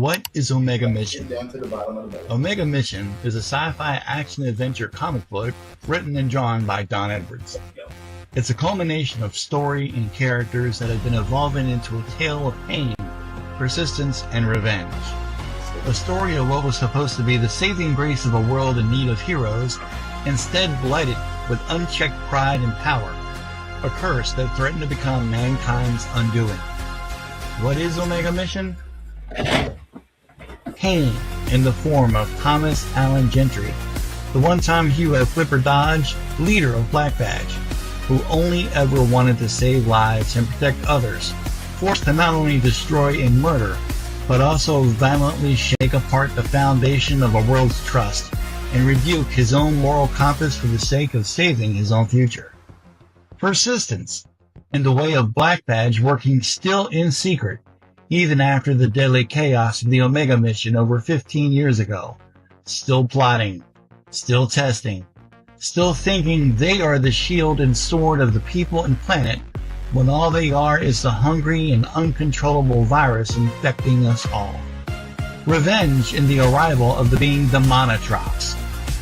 What is Omega Mission? Down to the bottom of the boat. Omega Mission is a sci-fi action-adventure comic book written and drawn by Don Edwards. It's a culmination of story and characters that have been evolving into a tale of pain, persistence, and revenge. A story of what was supposed to be the saving grace of a world in need of heroes, instead blighted with unchecked pride and power, a curse that threatened to become mankind's undoing. What is Omega Mission? Pain in the form of Thomas Allen Gentry, the one-time hero of Flipper Dodge, leader of Black Badge, who only ever wanted to save lives and protect others, forced to not only destroy and murder, but also violently shake apart the foundation of a world's trust and rebuke his own moral compass for the sake of saving his own future. Persistence, in the way of Black Badge working still in secret, even after the deadly chaos of the Omega Mission over 15 years ago. Still plotting, still testing, still thinking they are the shield and sword of the people and planet, when all they are is the hungry and uncontrollable virus infecting us all. Revenge in the arrival of the being Demonotrops,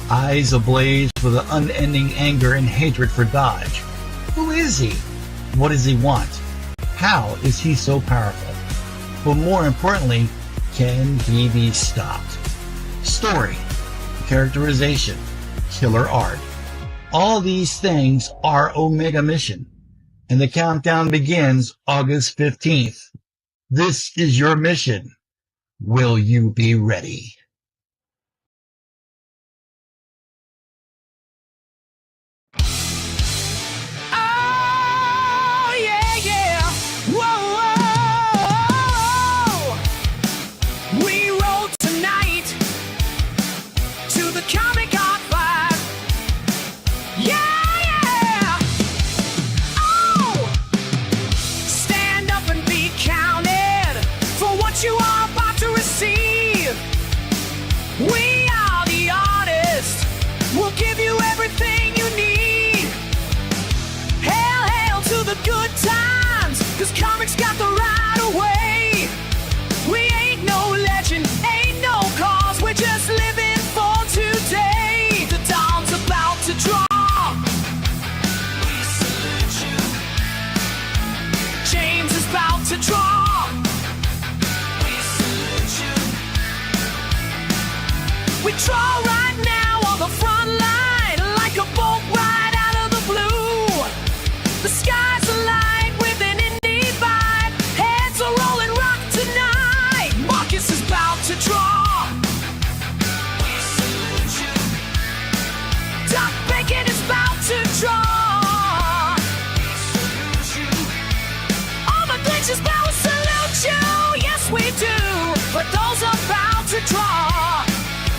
eyes ablaze with an unending anger and hatred for Dodge. Who is he? What does he want? How is he so powerful? But more importantly, can he be stopped? Story, characterization, killer art. All these things are Omega Mission. And the countdown begins August 15th. This is your mission. Will you be ready? Cause comics got the right of way. We ain't no legend, ain't no cause. We're just living for today. The dawn's about to draw. We salute you. James is about to draw. We salute you. We draw right now on the front line, like a bolt right out of the blue. The sky's alive. To draw. We salute you. Doc Bacon is about to draw. We salute you. All the glitches now we salute you. Yes we do. For those about to draw.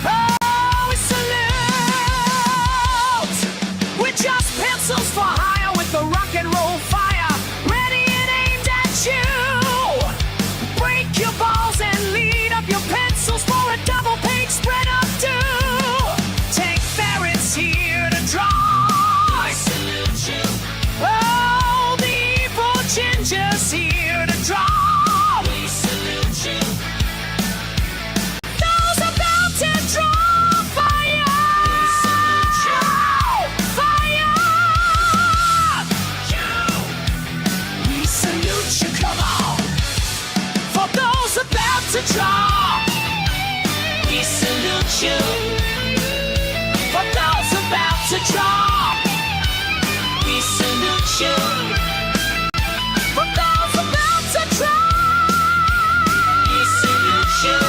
Oh, we salute. We're just pencils for hire with the rock and roll fire. Ready and aimed at you. Break your balls and lead up your pencils for a double page spread up too. Tank Ferret's here to draw. I salute you. Oh, the evil ginger's here to draw. We salute you. Those about to draw fire. We salute you. Fire. You. We salute you. Come on. For those about to draw. We salute you. For those about to draw. We salute you. For those about to draw. We salute you.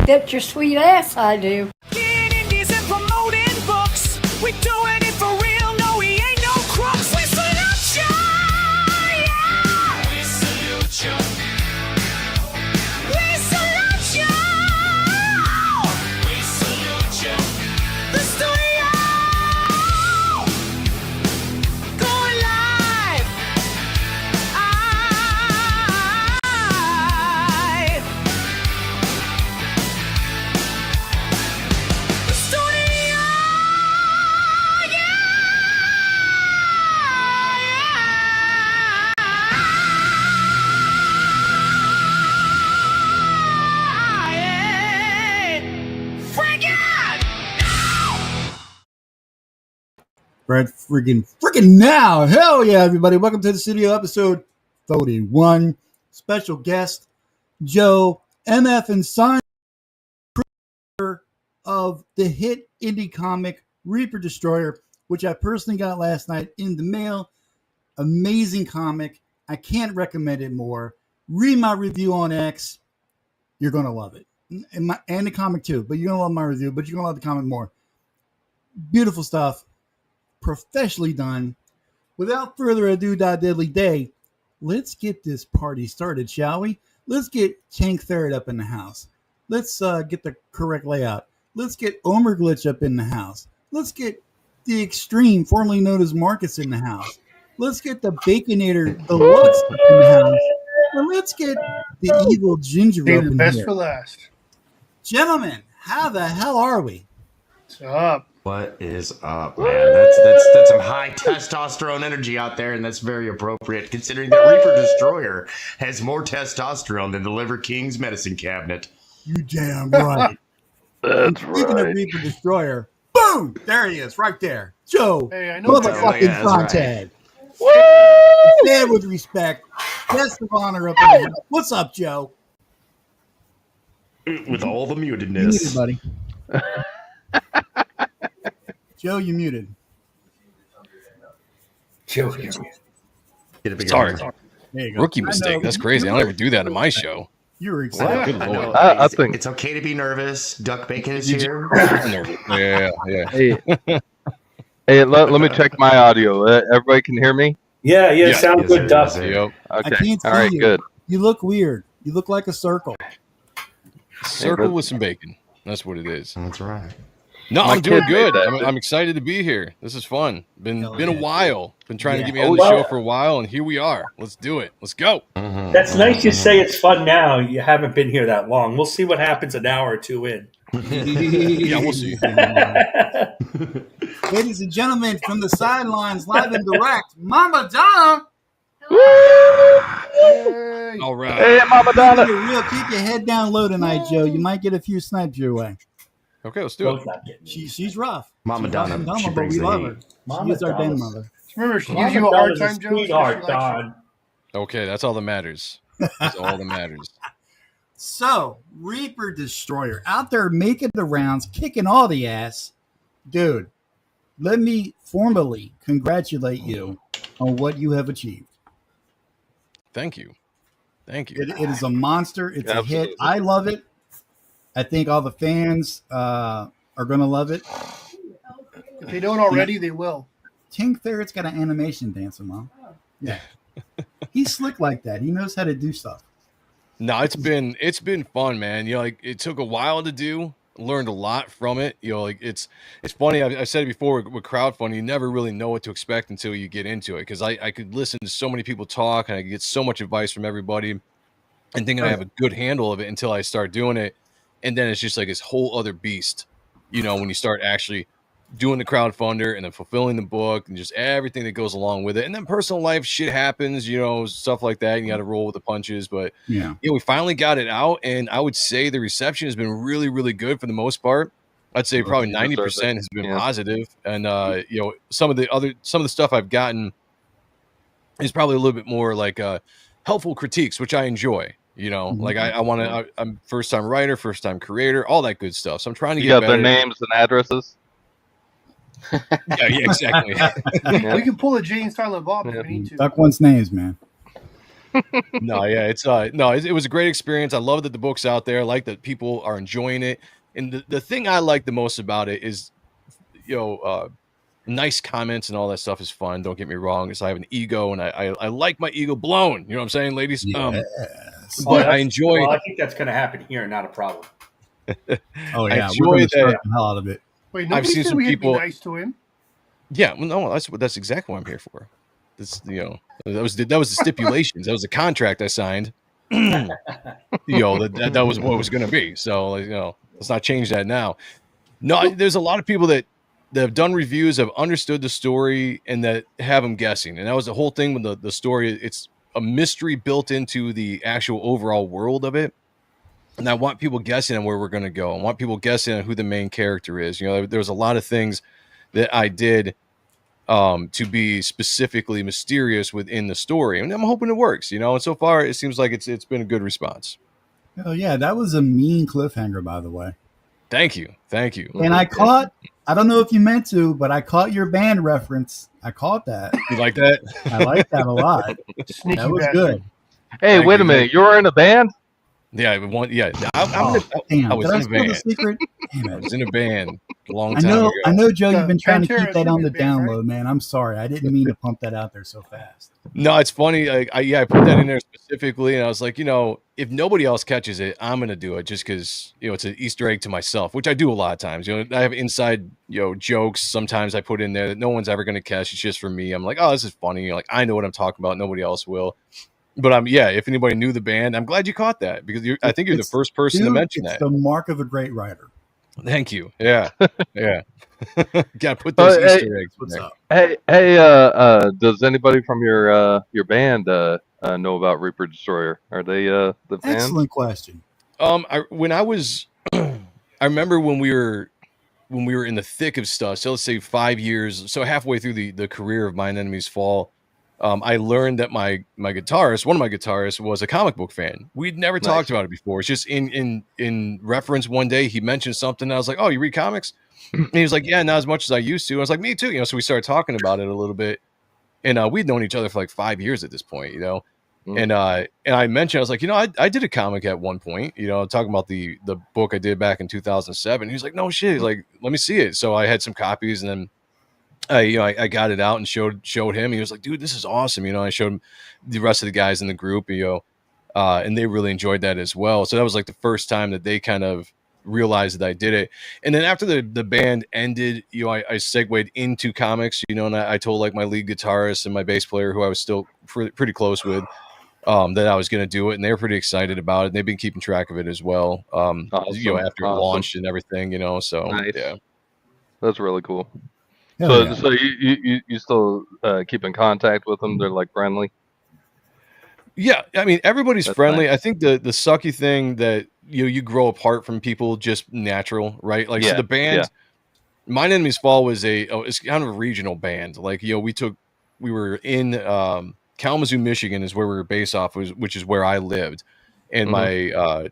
That's your sweet ass, I do. Getting indies and promoting books. We doing it for real. No, we ain't no crooks. We salute you. Yeah. We salute you. We salute you. We salute you. The studio going live right freaking now. Hell yeah, everybody. Welcome to the studio episode 41. Special guest, Joe, MF and Son of the hit indie comic Reaper Destroyer, which I personally got last night in the mail. Amazing comic. I can't recommend it more. Read my review on X. You're going to love it. And the comic too, but you're going to love my review, but you're going to love the comic more. Beautiful stuff. Professionally done. Without further ado, Diddly Day, let's get this party started, shall we? Let's get Tank Third up in the house. Let's get the correct layout. Let's get Omer Glitch up in the house. Let's get the Extreme, formerly known as Marcus, in the house. Let's get the Baconator Deluxe up in the house. And let's get the Evil Ginger Save up the in best here. for last. Gentlemen, how the hell are we? What's up? What is up, man? That's some high testosterone energy out there, and that's very appropriate considering that Reaper Destroyer has more testosterone than the Liver King's medicine cabinet. You damn right. That's Speaking of right. Reaper Destroyer, boom! There he is, right there. Joe, Hey, I know that. motherfucking Yeah, that's Fontad. right. Stand with respect. Guest of honor up in the house. What's up, Joe? With all the You muted, mutedness. buddy. Joe, you muted. Get a bigger Sorry. hammer. There you go. Rookie I mistake. know. That's crazy. I don't ever do that on my show. You were Well, excited. Good I lord. know. I It's- think- it's okay to be nervous. Duck Bacon is You here. Yeah. Hey, hey, let me check my audio. Everybody can hear me? Yeah, sound Yes, good, sir, Duff. yes, sir. Yep. I Okay. can't see All right, you. good. You look weird. You look like a circle. Circle with some bacon. That's what it is. That's right. No, My I'm doing kid made good. that. I'm excited to be here. This is fun. Been Hell a yeah. while. Been trying to Yeah. get me on Oh, the well- show for a while, and here we are. Let's do it. Let's go. That's nice you say it's fun now. You haven't been here that long. We'll see what happens an hour or two in. Yeah, we'll see. Ladies and gentlemen, from the sidelines, live and direct, Mama Donna. Hey. All right. Hey, Mama Keep Donna. your head down low tonight, Joe. You might get a few snipes your way. Okay, let's do Both it. not getting it. She's rough. Mama She's rough Donna, and dumb, she but brings we the love heat. her. She Mama is our den Donna's- mother. Remember, she Mama gives you a hard Donna's a time, Joe. sweetheart, She likes you. Don. Okay, that's all that matters. That's all that matters. So, Reaper Destroyer out there making the rounds, kicking all the ass. Dude, let me formally congratulate you on what you have achieved. Thank you. Thank you. It is a monster. It's a Absolutely. hit. I love it. I think all the fans are going to love it. If they don't already, they will. Tank Thirt's got an animation dancer, Mom. Yeah. He's slick like that. He knows how to do stuff. No, it's been fun, man. You know, like it took a while to do. Learned a lot from it. You know, like it's funny. I said it before with crowdfunding. You never really know what to expect until you get into it. Because I could listen to so many people talk, and I could get so much advice from everybody, and thinking I have a good handle of it until I start doing it, and then it's just like this whole other beast. You know, when you start actually doing the crowdfunder and then fulfilling the book and just everything that goes along with it, and then personal life shit happens. You know, stuff like that. And you got to roll with the punches, but. Yeah. Yeah, we finally got it out, and I would say the reception has been really, really good for the most part. I'd say probably you deserve 90% it. has been Yeah. positive, and you know, some of the stuff I've gotten is probably a little bit more like helpful critiques, which I enjoy. You know, Mhm. like I want to. I'm first time writer, first time creator, all that good stuff. So I'm trying to You get got better. their names and addresses? Yeah, exactly. Yeah. We can pull a Jay and Silent Bob if Yeah. we need to. Duck one's names, man. No, yeah, it was a great experience. I love that the book's out there. I like that people are enjoying it. And the thing I like the most about it is, you know, nice comments and all that stuff is fun. Don't get me wrong, because I have an ego and I like my ego blown. You know what I'm saying, ladies? Yes. But I enjoy. Well, I think that's going to happen here. Not a problem. Oh, I yeah. enjoy We're going to that- start the hell out of it. Wait, I've nobody seen said some we had to people- be nice to him. Yeah, well, no, that's exactly what I'm here for. This, you know, that was the stipulations. That was the contract I signed. You know, that was what it was going to be. So, like, you know, let's not change that now. No, there's a lot of people that have done reviews, have understood the story, and that have them guessing. And that was the whole thing with the story. It's a mystery built into the actual overall world of it. And I want people guessing on where we're going to go. I want people guessing on who the main character is. You know, there was a lot of things that I did to be specifically mysterious within the story, and I'm hoping it works. And so far it seems like it's been a good response. Oh yeah, that was a mean cliffhanger, by the way. Thank you. And I caught. I don't know if you meant to, but I caught your band reference. I caught that. You like that? I like that a lot. Sneaky That was bastard. good. Hey, Thank wait a you. minute. You were in a band? Yeah, I'm Oh, damn. I was Did I in a spill the band. secret? Damn I it. was in a band a long I time know, ago. I know, Joe. You've been trying to Pantera keep that on the Singing Band, download, man. I'm sorry. I didn't mean to pump that out there so fast. No, it's funny. I put that in there specifically, and I was like, if nobody else catches it, I'm gonna do it just because it's an Easter egg to myself, which I do a lot of times. I have inside jokes sometimes I put in there that no one's ever gonna catch. It's just for me. I'm like, oh, this is funny. Like I know what I'm talking about. Nobody else will. But if anybody knew the band, I'm glad you caught that because I think you're the first person to mention it's that. the mark of a great writer. Thank you. Yeah, yeah. Gotta put those Easter eggs in What's there. up? Hey, does anybody from your band know about Reaper Destroyer? Are they the fans? Excellent question. When I was, I remember when we were in the thick of stuff. So let's say 5 years, so halfway through the career of Mine Enemies Fall, I learned that one of my guitarists, was a comic book fan. We'd never talked about it before. It's just in reference. One day he mentioned something, and I was like, "Oh, you read comics?" And he was like, "Yeah, not as much as I used to." I was like, "Me too." So we started talking about it a little bit, and we'd known each other for like 5 years at this point. And I mentioned, I was like, I did a comic at one point, talking about the book I did back in 2007. He was like, no shit. He's like, let me see it. So I had some copies, and then I got it out and showed him. He was like, dude, this is awesome. I showed him the rest of the guys in the group, and they really enjoyed that as well. So that was like the first time that they kind of realized that I did it. And then after the band ended, I segued into comics, and I told like my lead guitarist and my bass player, who I was still pretty close with, that I was going to do it, and they were pretty excited about it. And they've been keeping track of it as well. After it launched and everything, so Nice. yeah, That's really cool. Hell yeah. So you still keep in contact with them? They're like friendly. yeah. I mean, everybody's That's friendly. nice. I think the sucky thing that you grow apart from people, just natural, right? Like so the band, Mine Enemies Fall it's kind of a regional band. Like we were in Kalamazoo, Michigan, is where we were based off, which is where I lived, and my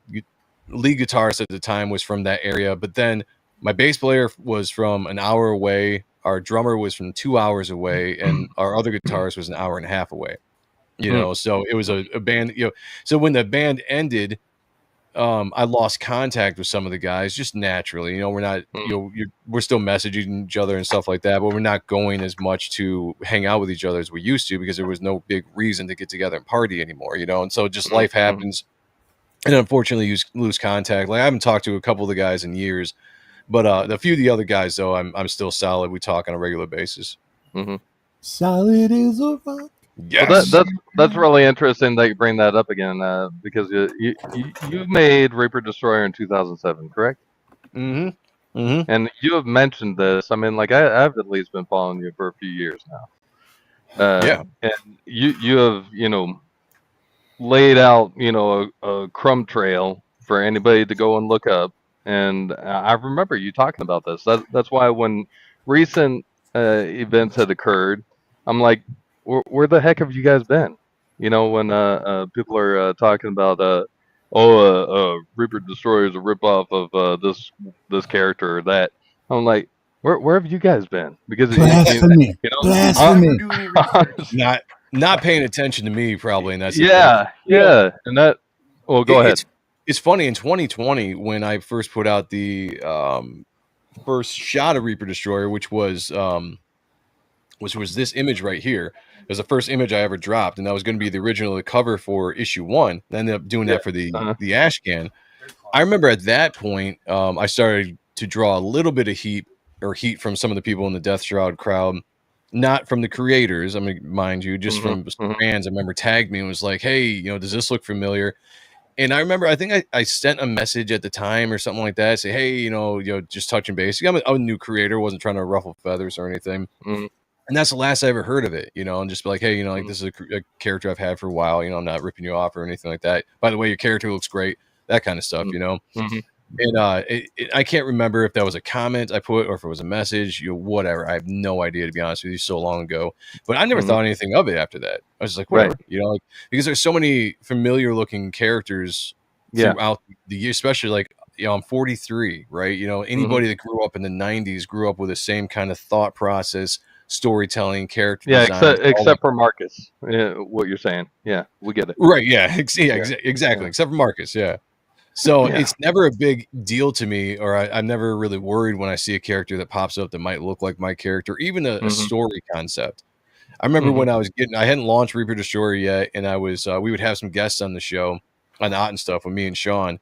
lead guitarist at the time was from that area. But then my bass player was from an hour away, our drummer was from 2 hours away, and our other guitarist was an hour and a half away. So it was a band. So when the band ended, I lost contact with some of the guys just naturally. We're not, we're still messaging each other and stuff like that, but we're not going as much to hang out with each other as we used to, because there was no big reason to get together and party anymore, and so just life happens, and unfortunately you lose contact. Like I haven't talked to a couple of the guys in years, but a few of the other guys though, I'm still solid. We talk on a regular basis. Solid as a rock. Yes. Well, that's really interesting that you bring that up again, because you made Reaper Destroyer in 2007, correct? And you have mentioned this. I mean, like I've at least been following you for a few years now. And you have laid out a crumb trail for anybody to go and look up. And I remember you talking about this. That's why when recent events had occurred, I'm like, where the heck have you guys been? When people are talking about Reaper Destroyer is a ripoff of this character or that, I'm like, where have you guys been? Because Blasphemy. Blasphemy. Not paying attention to me, probably, and that's yeah. And that. Well, go ahead. It's funny, in 2020 when I first put out the first shot of Reaper Destroyer, which was this image right here. It was the first image I ever dropped, and that was going to be the original cover for issue 1. I ended up doing that for the ashcan. I remember at that point, I started to draw a little bit of heat from some of the people in the Death Shroud crowd, not from the creators. I mean, mind you, just from fans. I remember tagged me and was like, "Hey, does this look familiar?" And I remember, I think I sent a message at the time or something like that, say, "Hey, just touching base. I'm a new creator, wasn't trying to ruffle feathers or anything." And that's the last I ever heard of it, and just be like, hey, like this is a character I've had for a while, I'm not ripping you off or anything like that. By the way, your character looks great, that kind of stuff, And I can't remember if that was a comment I put or if it was a message, whatever. I have no idea, to be honest with you, so long ago. But I never thought anything of it after that. I was just like, whatever, like, because there's so many familiar looking characters throughout the year, especially like, I'm 43, right? Anybody that grew up in the 90s grew up with the same kind of thought process, storytelling, character design. Except for Marcus. Yeah, what you're saying. Yeah, we get it. Right. Yeah. Exactly. Except for Marcus. Yeah. So it's never a big deal to me, or I'm never really worried when I see a character that pops up that might look like my character, even a story concept. I remember when I hadn't launched Reaper Destroyer yet, and I was, we would have some guests on the show on Ott and stuff with me and Sean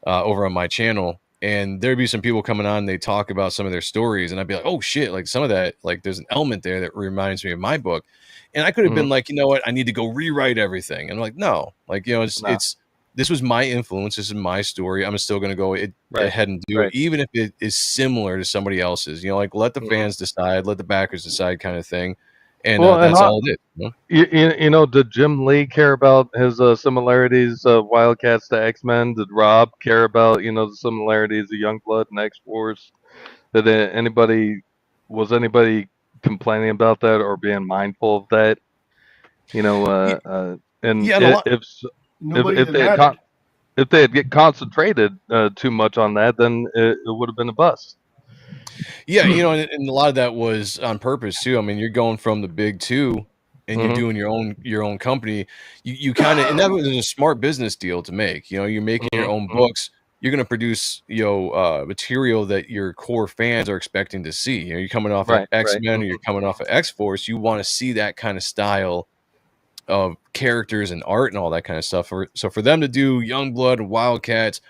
over on my channel. And there'd be some people coming on, they talk about some of their stories, and I'd be like, oh shit, like some of that, like there's an element there that reminds me of my book. And I could have been like, you know what, I need to go rewrite everything. And I'm like, no, like, it's this was my influence. This is my story. I'm still going to go ahead and do it, even if it is similar to somebody else's. Like let the fans decide, let the backers decide, kind of thing. And that's all it is. Did Jim Lee care about his similarities of Wildcats to X-Men? Did Rob care about the similarities of Youngblood and X-Force? Did anybody complaining about that or being mindful of that? If they had get concentrated too much on that, then it would have been a bust. Yeah, and a lot of that was on purpose too. I mean, you're going from the big two, and you're doing your own company. You kind of, and that was a smart business deal to make. You're making your own books. You're going to produce material that your core fans are expecting to see. You're coming off of X-Men or you're coming off of X-Force. You want to see that kind of style of characters and art and all that kind of stuff. So for them to do Youngblood and Wildcats,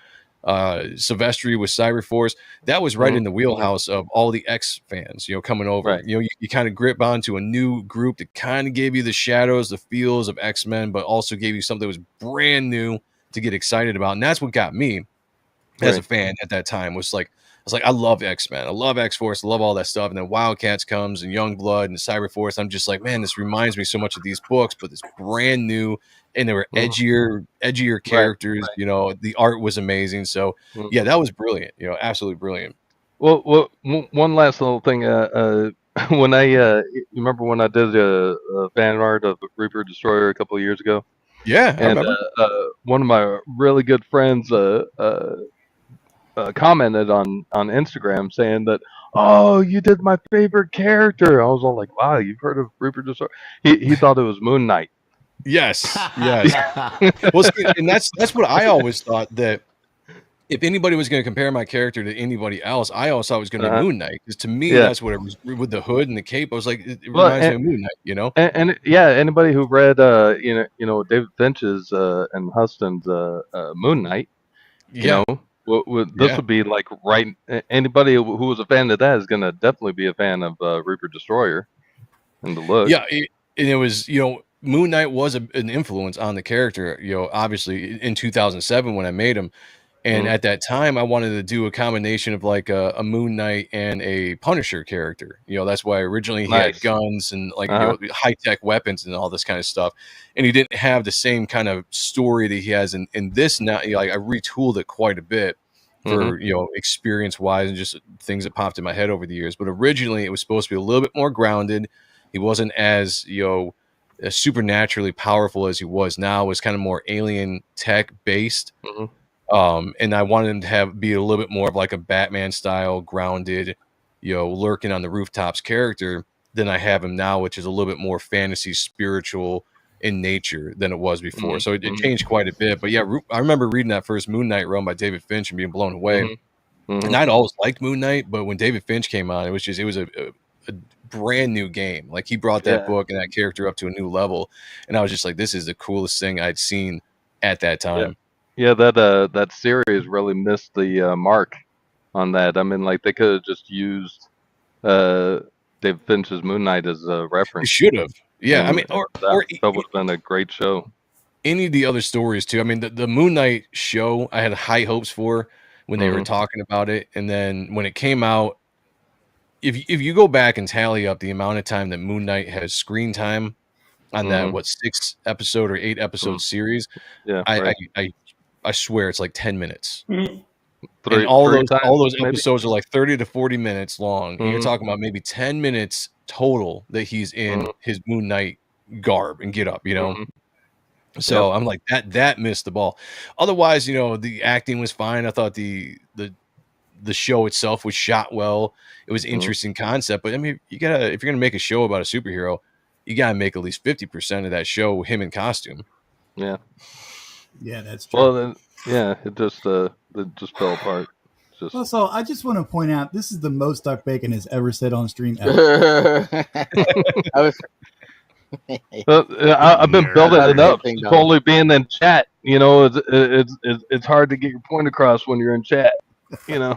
Silvestri with Cyberforce, that was right in the wheelhouse of all the X fans, coming over. You kind of grip onto a new group that kind of gave you the shadows, the feels of X-Men, but also gave you something that was brand new to get excited about. And that's what got me as a fan at that time. I love X-Men, I love X-Force, I love all that stuff. And then Wildcats comes and Youngblood and Cyberforce. I'm just like, man, this reminds me so much of these books, but it's brand new. And they were edgier characters. The art was amazing. So yeah, that was brilliant. Absolutely brilliant. Well, one last little thing. When you remember when I did a fan art of Reaper Destroyer a couple of years ago? Yeah, I remember. One of my really good friends commented on Instagram saying that, oh, you did my favorite character. I was all like, wow, you've heard of Reaper Destroyer? He thought it was Moon Knight. Yes. Well, see, and that's what I always thought, that if anybody was going to compare my character to anybody else, I always thought it was going to be Moon Knight. Because to me, that's what it was, with the hood and the cape. I was like, it reminds me of Moon Knight, And anybody who read David Finch's and Huston's Moon Knight, this would be like anybody who was a fan of that is going to definitely be a fan of Reaper Destroyer and the look. Yeah, and it was, Moon Knight was an influence on the character, obviously in 2007 when I made him. And at that time, I wanted to do a combination of like a Moon Knight and a Punisher character. That's why originally he had guns and like high-tech weapons and all this kind of stuff. And he didn't have the same kind of story that he has in this now. Like I retooled it quite a bit for, experience-wise and just things that popped in my head over the years. But originally, it was supposed to be a little bit more grounded. He wasn't as, supernaturally powerful as he was now. It was kind of more alien tech based. And I wanted him to be a little bit more of like a Batman style, grounded, lurking on the rooftops character than I have him now, which is a little bit more fantasy, spiritual in nature than it was before. So it changed quite a bit. But yeah, I remember reading that first Moon Knight run by David Finch and being blown away. And I'd always liked Moon Knight, but when David Finch came on, it was a brand new game. Like he brought that book and that character up to a new level, and I was just like, this is the coolest thing I'd seen at that time. Yeah, that series really missed the mark on that. I mean, like they could have just used David Finch's Moon Knight as a reference. Should have. Yeah, I mean, or that would have been a great show. Any of the other stories too. I mean, the Moon Knight show I had high hopes for when they were talking about it, and then when it came out, if you go back and tally up the amount of time that Moon Knight has screen time on that 6 episode or 8 episode series, I swear it's like 10 minutes. And all three those times, maybe? episodes are like 30 to 40 minutes long. And you're talking about maybe 10 minutes total that he's in his Moon Knight garb and get up, you know? So I'm like, that missed the ball. Otherwise, you know, the acting was fine. I thought the show itself was shot well. It was interesting concept, but I mean, if you're gonna make a show about a superhero, you gotta make at least 50% of that show him in costume. Yeah, that's true. Well, then, it just fell apart. Just Also, I just want to point out this is the most Duck Bacon has ever said on stream ever. I've been building it up. Totally being in chat, you know, it's hard to get your point across when you're in chat. You know,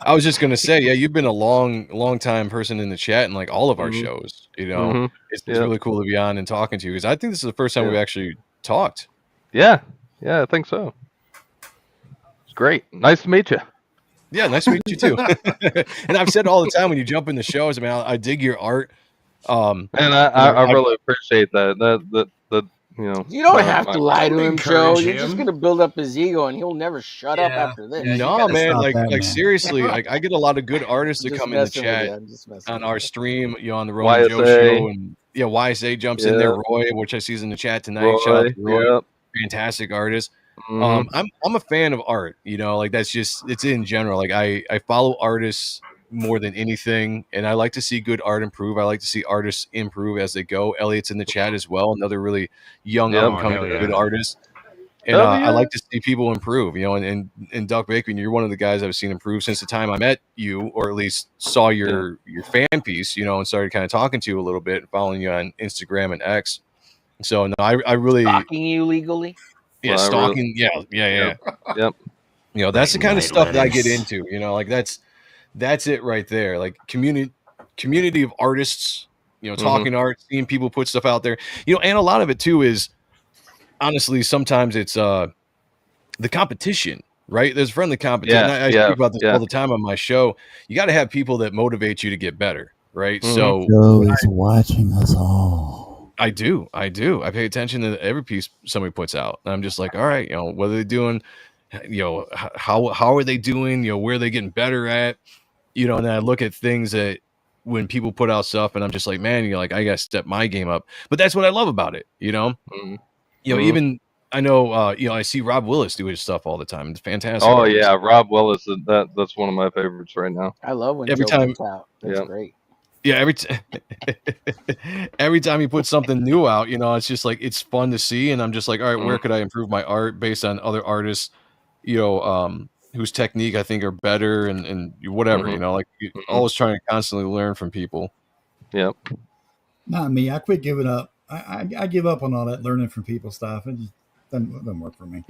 I was just gonna say, yeah, you've been a long time person in the chat and like all of our shows. You know, it's really cool to be on and talking to you because I think this is the first time we've actually talked. Yeah, I think so. It's great. Nice to meet you. Yeah, nice to meet you too. And I've said all the time when you jump in the shows, I mean, I dig your art. And I really appreciate that. You know, you don't have to lie to him, Joe. You're just gonna build up his ego, and he'll never shut up after this. No, man, like seriously, like I get a lot of good artists that come in the chat on our stream, you know, on the Roman Joe show, and YSA jumps in there. Roy, which I see is in the chat tonight. Shout out to Roy, fantastic artist. I'm a fan of art, you know, like that's just it's in general. Like I follow artists more than anything, and I like to see good art improve. I like to see artists improve as they go. Elliot's in the chat as well, another really young upcoming good artist. And I like to see people improve, you know, and Duck Bacon, you're one of the guys I've seen improve since the time I met you, or at least saw your fan piece, you know, and started kind of talking to you a little bit, following you on Instagram and X. So no, I really stalking you legally. Yeah, stalking. Yeah. Yep. You know, that's the kind of stuff that I get into, you know, like that's it right there. Like community of artists, you know, talking art, seeing people put stuff out there, you know, and a lot of it too is honestly, sometimes it's the competition, right? There's friendly competition. I speak about this all the time on my show. You got to have people that motivate you to get better, right? So Joe is watching us all. I do. I pay attention to every piece somebody puts out. And I'm just like, all right, you know, what are they doing? You know, how are they doing? You know, where are they getting better at? You know, and then I look at things that when people put out stuff and I'm just like, man, you're like, I got to step my game up. But that's what I love about it, you know? You know, even I know, you know, I see Rob Willis do his stuff all the time. It's fantastic. Oh, yeah. Rob Willis, that's one of my favorites right now. I love when every Joe time puts out. That's great. Yeah, every time he puts something new out, you know, it's just like it's fun to see, and I'm just like, all right, where could I improve my art based on other artists, you know, whose technique I think are better, and whatever, you know, like always trying to constantly learn from people. Yep. Not me. I quit giving up. I give up on all that learning from people stuff. It just doesn't work for me.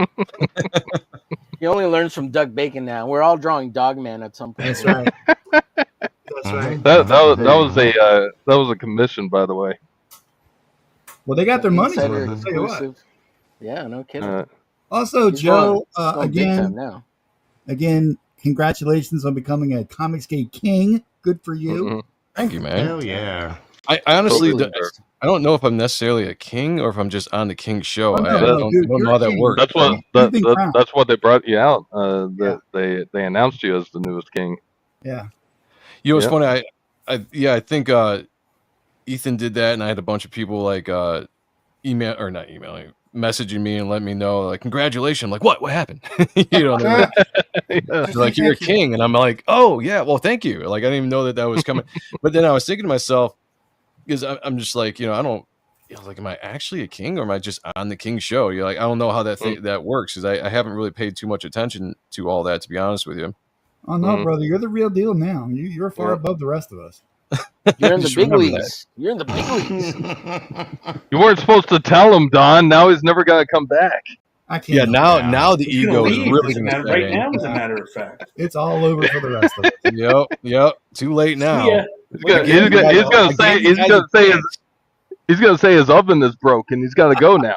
He only learns from Duck Bacon now. We're all drawing Dogman at some point. That's right. That's right. That was a commission, by the way. Well, they got their money. I'll tell you what. Yeah, no kidding. Also, He's Joe, going big time now. Again, congratulations on becoming a Comicsgate king. Good for you. Thank you, man. Hell yeah. I honestly, I don't know if I'm necessarily a king or if I'm just on the king show. I don't know how that works. That's what they brought you out. They announced you as the newest king. Yeah. You know, it's funny. I think Ethan did that, and I had a bunch of people like messaging me and letting me know, like, congratulations. I'm like, what happened? You know, like, you're a king, and I'm like, oh yeah, well, thank you. Like, I didn't even know that was coming. But then I was thinking to myself, because I'm just like, you know, I don't, you know, like, am I actually a king or am I just on the king show? You're like, I don't know how that works, because I haven't really paid too much attention to all that, to be honest with you. Oh no, brother, you're the real deal now. You're far above the rest of us. You're in the big leagues. You're in the big leagues. You weren't supposed to tell him, Don. Now he's never gonna come back. I can't. Yeah, now the ego is really going to right now, as a matter of fact. It's all over for the rest of us. Yep. Too late now. Yeah. He's gonna say his oven is broken. He's got to go now.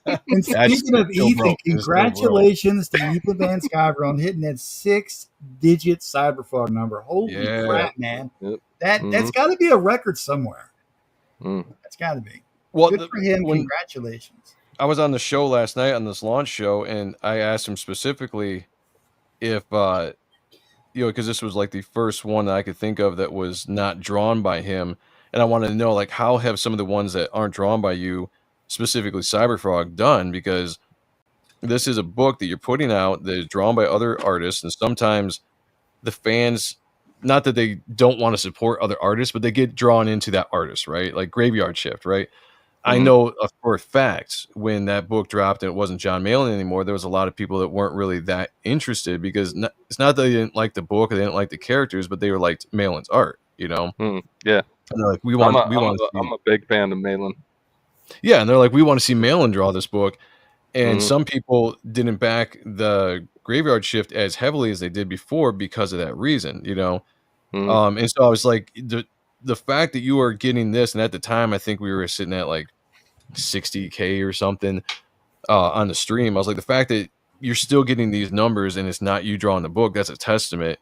And speaking of Ethan, congratulations to Ethan Van Sciver on hitting that 6-digit Cyberfrog number. Holy crap, man! Yep. That's got to be a record somewhere. That's got to be. Well, good for him. Congratulations. I was on the show last night on this launch show, and I asked him specifically, if because this was like the first one that I could think of that was not drawn by him, and I wanted to know like how have some of the ones that aren't drawn by you, specifically Cyberfrog, done, because this is a book that you're putting out that is drawn by other artists, and sometimes the fans, not that they don't want to support other artists, but they get drawn into that artist, right? Like Graveyard Shift, right? I know for a fact when that book dropped and it wasn't John Malin anymore, there was a lot of people that weren't really that interested because it's not that they didn't like the book or they didn't like the characters, but they were liked Malin's art, Yeah. And they're like, I'm a big fan of Malin. Yeah, and they're like, we want to see Malin draw this book. And some people didn't back the Graveyard Shift as heavily as they did before because of that reason, And so I was like, the fact that you are getting this, and at the time I think we were sitting at like 60K or something on the stream. I was like, the fact that you're still getting these numbers and it's not you drawing the book, that's a testament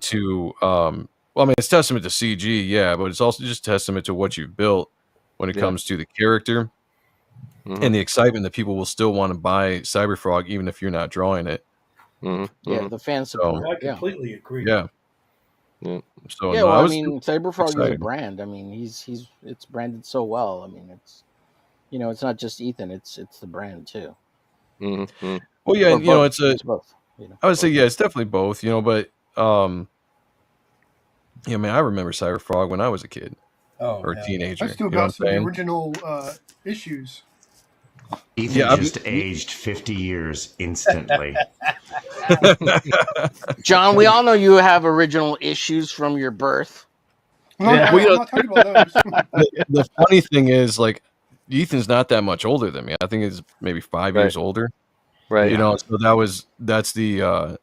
to well, I mean, it's testament to CG, yeah, but it's also just testament to what you've built when it comes to the character and the excitement that people will still want to buy Cyberfrog even if you're not drawing it. Yeah, the fan support. I completely agree. Yeah. So yeah, well, I mean, Cyberfrog is a brand. I mean, it's branded so well. I mean, it's it's not just Ethan. It's the brand too. Well, yeah, it's both. I would say it's definitely both. But man, I remember Cyberfrog when I was a kid or a teenager. I still got some of the original issues. Ethan just aged 50 years instantly. John, we all know you have original issues from your birth. No, I'm not talking about those. The funny thing is, like, Ethan's not that much older than me. I think he's maybe 5 years older. Right. So that's the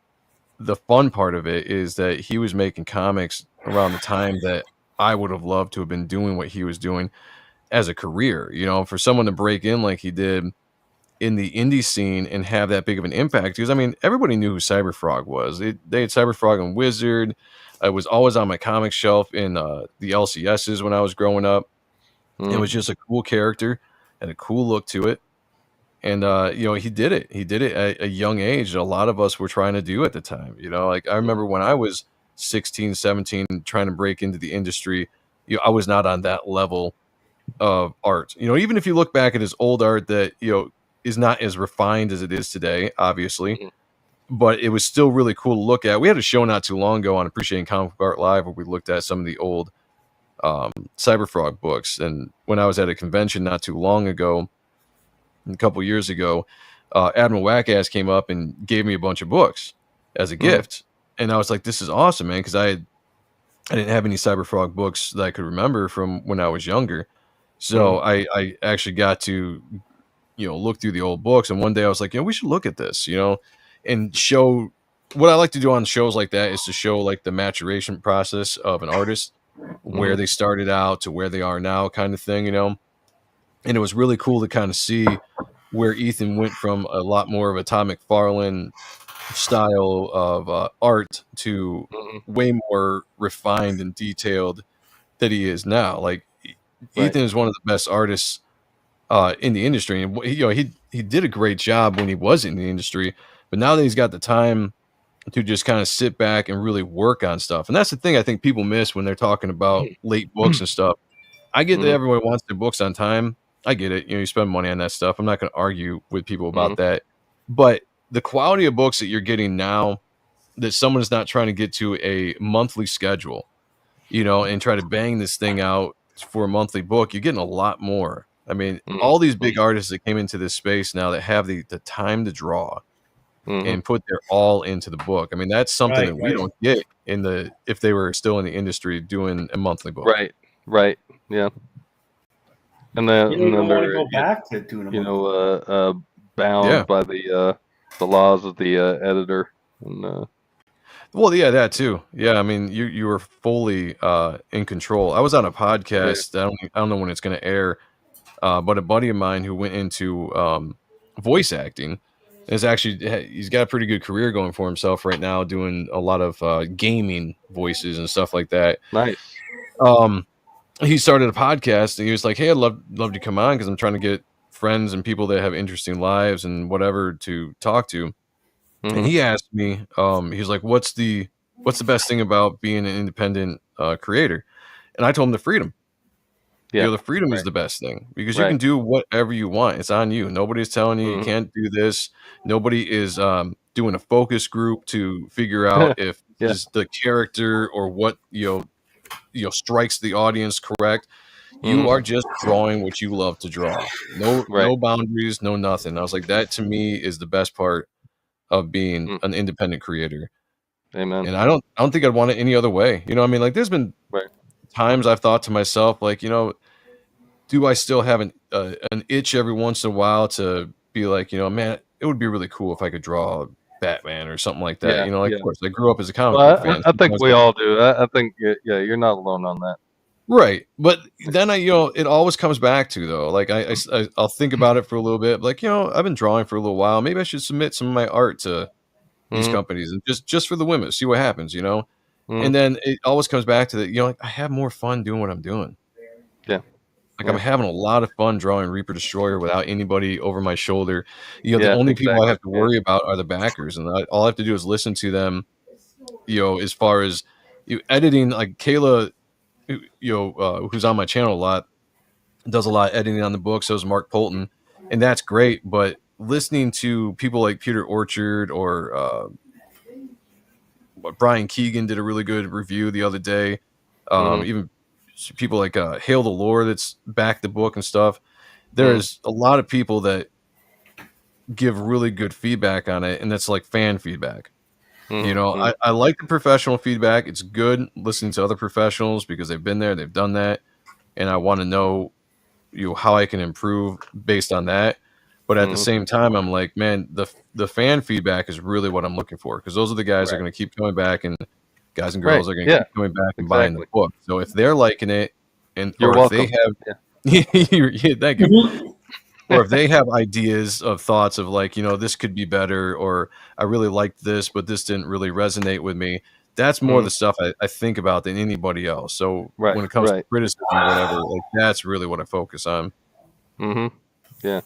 fun part of it is that he was making comics around the time that I would have loved to have been doing what he was doing as a career. For someone to break in like he did in the indie scene and have that big of an impact, because I mean everybody knew who Cyberfrog was. They had Cyberfrog and Wizard. It was always on my comic shelf in the LCSs when I was growing up. It was just a cool character and a cool look to it. And he did it. He did it at a young age. A lot of us were trying to do at the time. Like I remember when I was 16, 17, trying to break into the industry, I was not on that level of art. Even if you look back at his old art that is not as refined as it is today, obviously, but it was still really cool to look at. We had a show not too long ago on Appreciating Comic Book Art Live where we looked at some of the old Cyberfrog books. And when I was at a convention not too long ago, a couple years ago, Admiral Wackass came up and gave me a bunch of books as a gift, and I was like, "This is awesome, man!" Because I didn't have any Cyberfrog books that I could remember from when I was younger, so I actually got to look through the old books, and one day I was like, we should look at this, and show what I like to do on shows like that is to show like the maturation process of an artist, where they started out to where they are now, kind of thing, And it was really cool to kind of see where Ethan went from a lot more of a Todd McFarlane style of art to way more refined and detailed that he is now. Like Ethan is one of the best artists in the industry, and he did a great job when he was in the industry. But now that he's got the time to just kind of sit back and really work on stuff, and that's the thing I think people miss when they're talking about late books and stuff. I get that everyone wants their books on time. I get it. You spend money on that stuff. I'm not going to argue with people about that. But the quality of books that you're getting now, that someone is not trying to get to a monthly schedule, and try to bang this thing out for a monthly book, you're getting a lot more. I mean, all these big artists that came into this space now that have the time to draw and put their all into the book. I mean, that's something that we don't get if they were still in the industry doing a monthly book. Right. Yeah. And then, you don't want to go back to doing bound by the laws of the editor. And, well, yeah, that too. Yeah, I mean, you were fully in control. I was on a podcast. I don't know when it's going to air, but a buddy of mine who went into voice acting he's got a pretty good career going for himself right now, doing a lot of gaming voices and stuff like that. Nice. He started a podcast and he was like, "Hey, I'd love to come on because I'm trying to get friends and people that have interesting lives and whatever to talk to." and he asked me, he's like, what's the best thing about being an independent creator? And I told him the freedom. Yeah. The freedom is the best thing, because you can do whatever you want. It's on you. Nobody's telling you you can't do this. Nobody is doing a focus group to figure out if this is the character or what strikes the audience correct. You are just drawing what you love to draw. No boundaries, no nothing. I was like, that to me is the best part of being an independent creator. Amen. And I don't think I'd want it any other way. You know what I mean? Like, there's been times I've thought to myself, like, do I still have an itch every once in a while to be like, man, it would be really cool if I could draw Batman or something like that. Of course, I grew up as a comic book fan. I think we all do. I think, you're not alone on that. Right. But then it always comes back to, though, like I'll think about it for a little bit. Like, I've been drawing for a little while. Maybe I should submit some of my art to these companies and just for the women, see what happens, And then it always comes back to that, like, I have more fun doing what I'm doing. Yeah. Like, I'm having a lot of fun drawing Reaper Destroyer without anybody over my shoulder. The only people I have to worry about are the backers, and all I have to do is listen to them. As far as editing, like Kayla, who's on my channel a lot, does a lot of editing on the book. So is Mark Polton, and that's great. But listening to people like Peter Orchard or Brian Keegan did a really good review the other day. Even people like Hail the Lore that's backed the book and stuff. There's a lot of people that give really good feedback on it, and that's like fan feedback. I like the professional feedback. It's good listening to other professionals because they've been there, they've done that, and I want to know how I can improve based on that. But at the same time, I'm like, man, the fan feedback is really what I'm looking for, because those are the guys that are going to keep coming back, and guys and girls are going to keep coming back and buying the book. So if they're liking it, and if they have, thank you. Or if they have ideas of thoughts of like, this could be better, or I really liked this, but this didn't really resonate with me. That's more the stuff I think about than anybody else. So when it comes to criticism or whatever, like, that's really what I focus on. Yeah.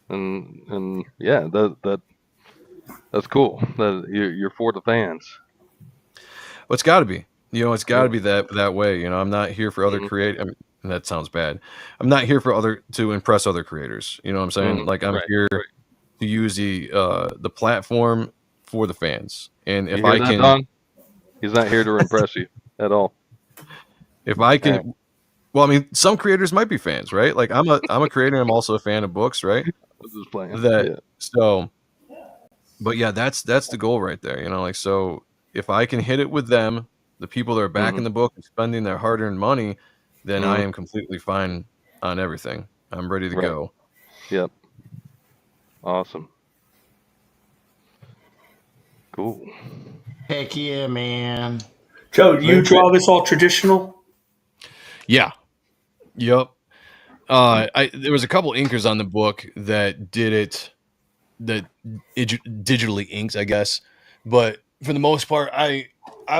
And yeah, that's cool. That you're for the fans. Well, it's got to be. It's got to be that way. I'm not here for other creators. I mean, that sounds bad. I'm not here to impress other creators. You know what I'm saying? Like, I'm here to use the platform for the fans. And if I can, Don? He's not here to impress you at all. If I can, well, I mean, some creators might be fans, right? Like, I'm a creator. I'm also a fan of books, right? Just playing. So, but yeah, that's the goal right there. Like, so if I can hit it with them, the people that are backing the book and spending their hard-earned money, then I am completely fine on everything. I'm ready to go. Yep. Awesome. Cool. Heck yeah, man. Joe, do you draw this all traditional? Yeah. Yep. There was a couple inkers on the book that did it, digitally inks, I guess. But for the most part, I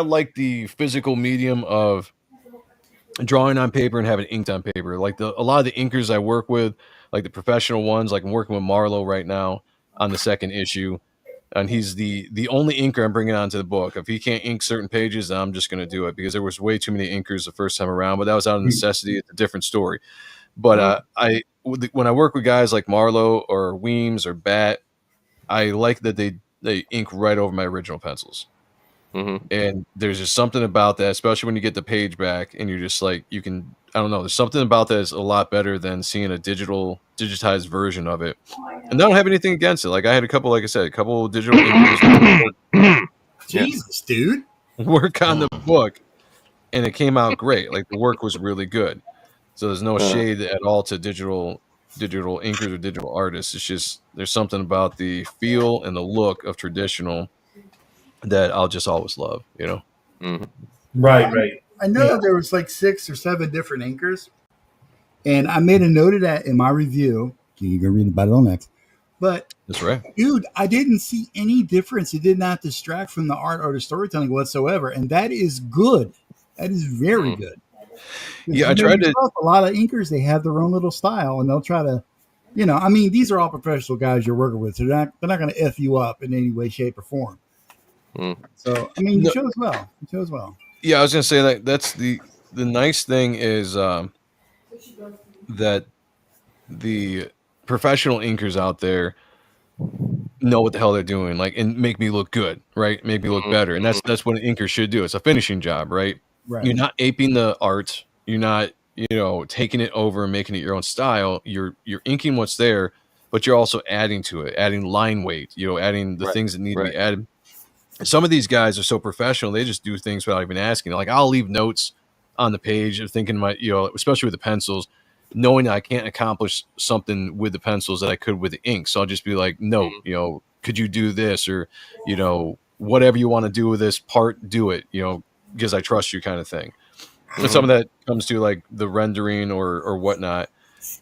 like the physical medium of drawing on paper and having inked on paper. Like, a lot of the inkers I work with, like the professional ones, like I'm working with Marlo right now on the second issue, and he's the only inker I'm bringing onto the book. If he can't ink certain pages, then I'm just going to do it, because there was way too many inkers the first time around. But that was out of necessity. It's a different story. But when I work with guys like Marlo or Weems or Bat, I like that they ink right over my original pencils. And there's just something about that, especially when you get the page back and you're just like, I don't know, there's something about that that's a lot better than seeing a digitized version of it. And I don't have anything against it. Like, I had a couple digital inkers Jesus, dude, work on the book, and it came out great. Like, the work was really good. So there's no shade at all to digital inkers or digital artists. It's just, there's something about the feel and the look of traditional that I'll just always love, Right. I know there was like 6 or 7 different inkers, and I made a note of that in my review. You can read about it on next. But that's right, dude, I didn't see any difference. It did not distract from the art or the storytelling whatsoever, and that is good. That is very good. Yeah, I tried to. A lot of inkers, they have their own little style, and they'll try to You know, I mean, these are all professional guys you're working with, so they're not going to f you up in any way, shape, or form. So, I mean, you chose well. You chose well. Yeah, I was gonna say that's the nice thing is that the professional inkers out there know what the hell they're doing, like, and make me look good, right? Make me look better, and that's what an inker should do. It's a finishing job, right? Right. You're not aping the art. You're not, taking it over and making it your own style. You're inking what's there, but you're also adding to it, adding line weight. Adding the things that need to be added. Some of these guys are so professional; they just do things without even asking. Like, I'll leave notes on the page, thinking especially with the pencils, knowing that I can't accomplish something with the pencils that I could with the ink. So I'll just be like, no, could you do this, or whatever you want to do with this part, do it, because I trust you, kind of thing. And some of that comes to like the rendering or whatnot.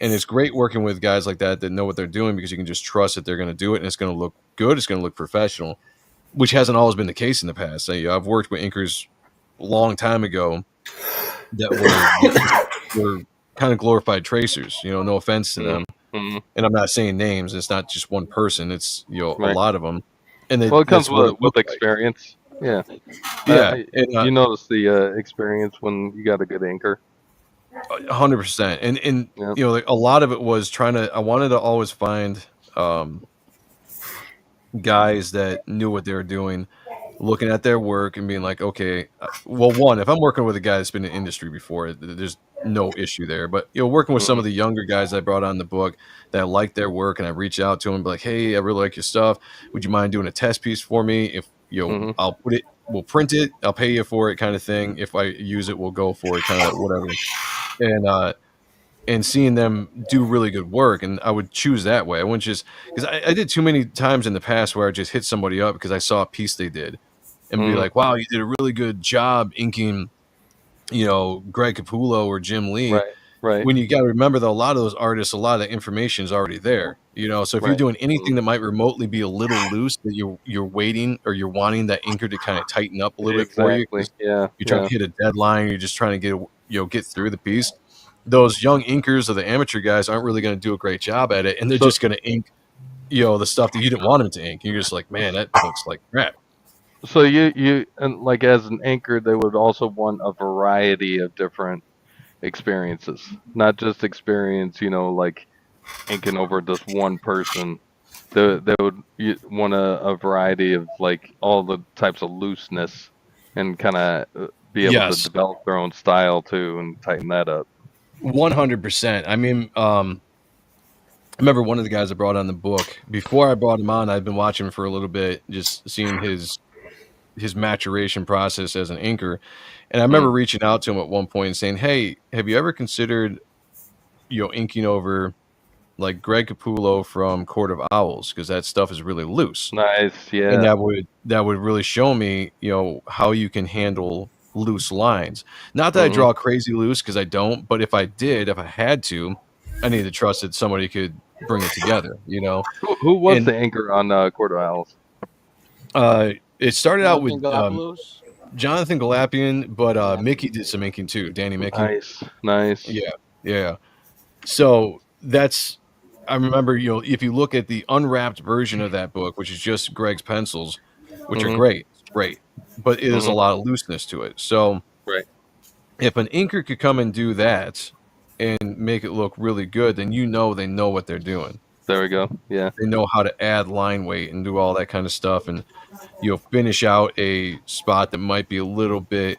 And it's great working with guys like that know what they're doing, because you can just trust that they're going to do it and it's going to look good. It's going to look professional, which hasn't always been the case in the past. I've worked with inkers a long time ago that were kind of glorified tracers. No offense to them, and I'm not saying names. It's not just one person. It's a lot of them. And it comes with experience. Yeah, yeah. You notice the experience when you got a good inker. 100%. And like, a lot of it was I wanted to always find guys that knew what they were doing, looking at their work and being like, okay, well, one, if I'm working with a guy that's been in the industry before, there's no issue there. But working with some of the younger guys I brought on the book that I like their work, and I reach out to them and be like, hey, I really like your stuff. Would you mind doing a test piece for me? If I'll put it, we'll print it, I'll pay you for it, kind of thing. If I use it, we'll go for it, kind of whatever. And seeing them do really good work, and I would choose that way. I wouldn't just, because I did too many times in the past where I just hit somebody up because I saw a piece they did and be like, wow, you did a really good job inking, Greg Capullo or Jim Lee. Right. When you got to remember that a lot of those artists, a lot of the information is already there, so if you're doing anything that might remotely be a little loose, that you're waiting or you're wanting that inker to kind of tighten up a little bit for you. Yeah. You're trying to hit a deadline. You're just trying to get through the piece. Those young inkers or the amateur guys aren't really going to do a great job at it, and they're just going to ink, the stuff that you didn't want them to ink. You're just like, man, that looks like crap. So you and like, as an anchor, they would also want a variety of different experiences, not just experience, like inking over just one person. They would want a variety of like all the types of looseness, and kind of be able to develop their own style too and tighten that up. 100%. I mean, I remember one of the guys I brought on the book. Before I brought him on, I'd been watching him for a little bit, just seeing his maturation process as an inker. And I remember reaching out to him at one point and saying, hey, have you ever considered, inking over like Greg Capullo from Court of Owls? Because that stuff is really loose. Nice, yeah. And that would really show me, how you can handle loose lines. Not that I draw crazy loose, because I don't, but if I had to, I need to trust that somebody could bring it together. Who was the anchor on Court of Owls? It started out with Jonathan Galapian, but Mickey did some inking too. Danny Mickey. Nice. Yeah. So I remember, if you look at the unwrapped version of that book, which is just Greg's pencils, which are great, but it is a lot of looseness to it. So if an inker could come and do that and make it look really good, then they know what they're doing. There we go. Yeah. They know how to add line weight and do all that kind of stuff, and finish out a spot that might be a little bit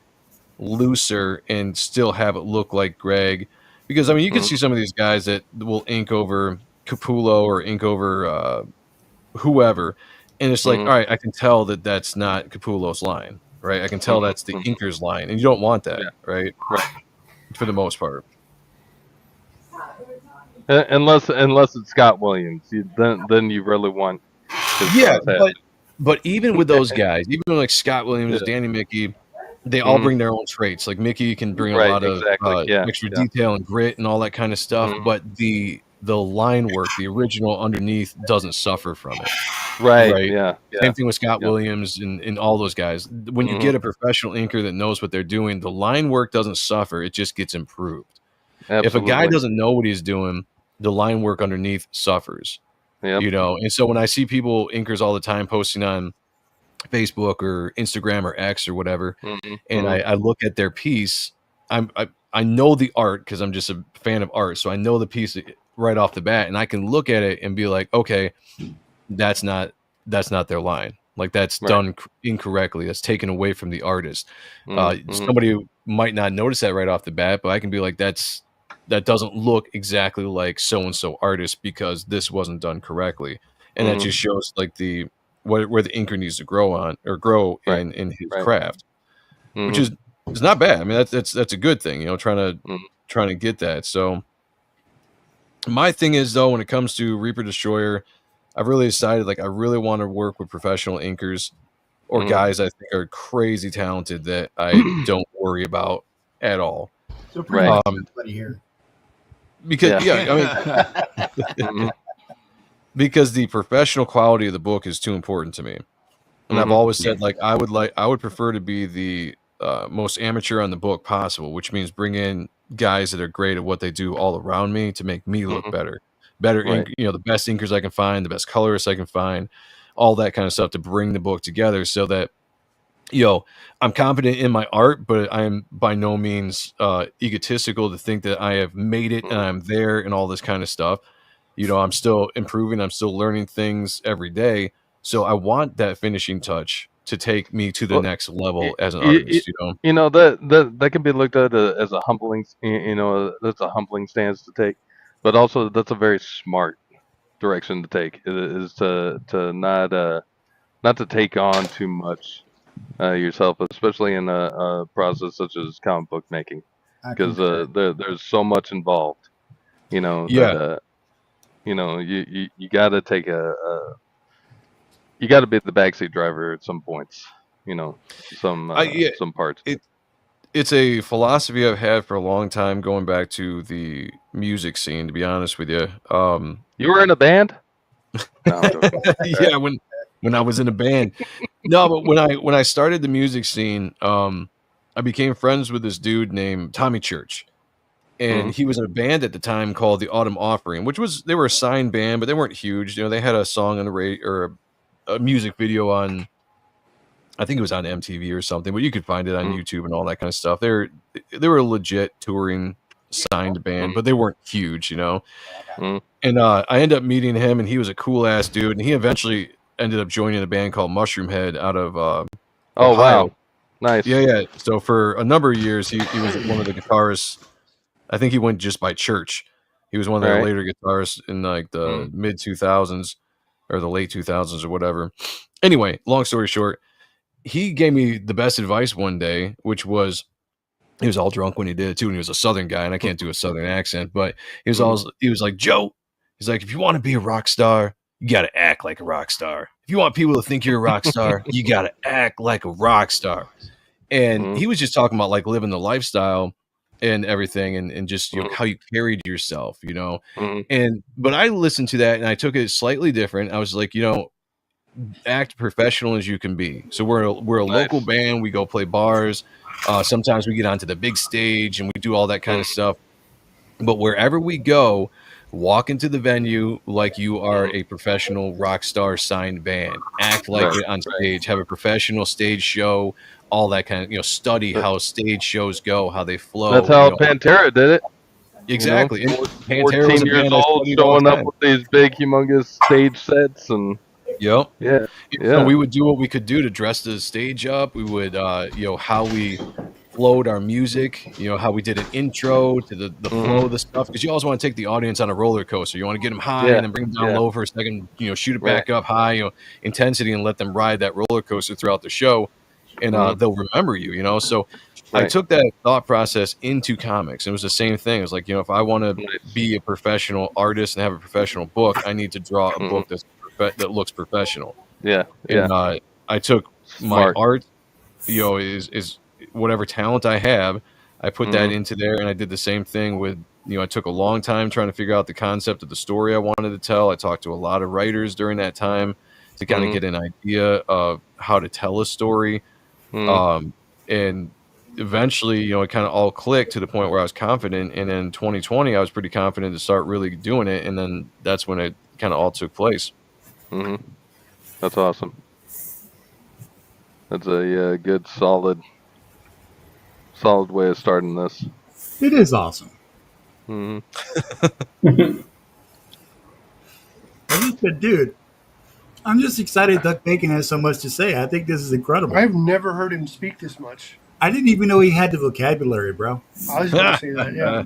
looser and still have it look like Greg. Because I mean, you can see some of these guys that will ink over Capullo or ink over whoever, and it's like, all right, I can tell that that's not Capullo's line, right? I can tell that's the inker's line, and you don't want that, right? For the most part. Unless it's Scott Williams, then you really want. But even with those guys, even like Scott Williams, Danny Mickey, they all bring their own traits. Like Mickey can bring a lot of extra detail and grit and all that kind of stuff. But the line work, the original underneath, doesn't suffer from it. Right. Yeah. Same thing with Scott Williams and all those guys. When you get a professional inker that knows what they're doing, the line work doesn't suffer. It just gets improved. Absolutely. If a guy doesn't know what he's doing, the line work underneath suffers. Yep. You know, and so when I see people inkers all the time posting on Facebook or Instagram or X or whatever, and I look at their piece, I know the art because I'm just a fan of art, so I know the piece right off the bat, and I can look at it and be like, okay, that's not their line. Like that's done incorrectly. That's taken away from the artist. Somebody might not notice that right off the bat, but I can be like, that doesn't look exactly like so and so artist because this wasn't done correctly, and that just shows like where the inker needs to grow in his craft, which is not bad. I mean, that's a good thing, you know, trying to get that. So my thing is though, when it comes to Reaper Destroyer, I've really decided like I really want to work with professional inkers or guys I think are crazy talented that I don't worry about at all. So pretty much everybody here. Because I mean, because the professional quality of the book is too important to me, and I've always said like I would prefer to be the most amateur on the book possible, which means bring in guys that are great at what they do all around me to make me look better, you know, the best inkers I can find, the best colorists I can find, all that kind of stuff to bring the book together so that, you know, I'm confident in my art, but I'm by no means egotistical to think that I have made it and I'm there and all this kind of stuff. You know, I'm still improving. I'm still learning things every day. So I want that finishing touch to take me to the next level as an artist. You know that can be looked at as a humbling. You know, that's a humbling stance to take, but also that's a very smart direction to take. Is to not to take on too much yourself, especially in a process such as comic book making, because there's so much involved. You know. That, you know, you got to take you got to be the backseat driver at some points. You know, some parts. It's a philosophy I've had for a long time, going back to the music scene. To be honest with you, you were in a band. No, yeah, when I was in a band. No, but when I started the music scene, I became friends with this dude named Tommy Church. And he was in a band at the time called the Autumn Offering, they were a signed band, but they weren't huge. You know, they had a song on the radio or a music video on, I think it was on MTV or something, but you could find it on YouTube and all that kind of stuff. They were a legit touring signed band, but they weren't huge, you know. And I ended up meeting him, and he was a cool ass dude. And he eventually ended up joining a band called Mushroom Head out of Ohio. Wow, nice. Yeah. So for a number of years, he was one of the guitarists. I think he went just by Church. He was one of the later guitarists in like the mid 2000s or the late 2000s or whatever. Anyway, long story short, he gave me the best advice one day, which was, he was all drunk when he did it too, and he was a Southern guy, and I can't do a Southern accent, but he was like, Joe, he's like, if you want to be a rock star, you got to act like a rock star. If you want people to think you're a rock star, you got to act like a rock star. And he was just talking about like living the lifestyle and everything, and just, you know, how you carried yourself, you know. But I listened to that and I took it slightly different. I was like, you know, act professional as you can be. So we're a local band. We go play bars. Sometimes we get onto the big stage and we do all that kind of stuff. But wherever we go, walk into the venue like you are a professional rock star signed band. Act like it on stage. Have a professional stage show. All that kind of, you know, study how stage shows go, how they flow. That's how Pantera did it. Exactly. You know, 14 years old, showing up with these big, humongous stage sets, and So we would do what we could do to dress the stage up. We would, you know, how we flowed our music. You know, how we did an intro to the flow of the stuff, because you always want to take the audience on a roller coaster. You want to get them high and then bring them down low for a second. You know, shoot it back up high. You know, intensity, and let them ride that roller coaster throughout the show. And they'll remember you, you know. So I took that thought process into comics. It was the same thing. It was like, you know, if I want to be a professional artist and have a professional book, I need to draw a book that looks professional. And I took my art, you know, is whatever talent I have, I put that into there, and I did the same thing with, you know, I took a long time trying to figure out the concept of the story I wanted to tell. I talked to a lot of writers during that time to kind of get an idea of how to tell a story. And eventually, you know, it kind of all clicked to the point where I was confident. And then 2020, I was pretty confident to start really doing it. And then that's when it kind of all took place. Mm-hmm. That's awesome. That's a good, solid way of starting this. It is awesome. Mm-hmm. But dude, I'm just excited Duck Bacon has so much to say. I think this is incredible. I've never heard him speak this much. I didn't even know he had the vocabulary, bro. I was going to say that, yeah.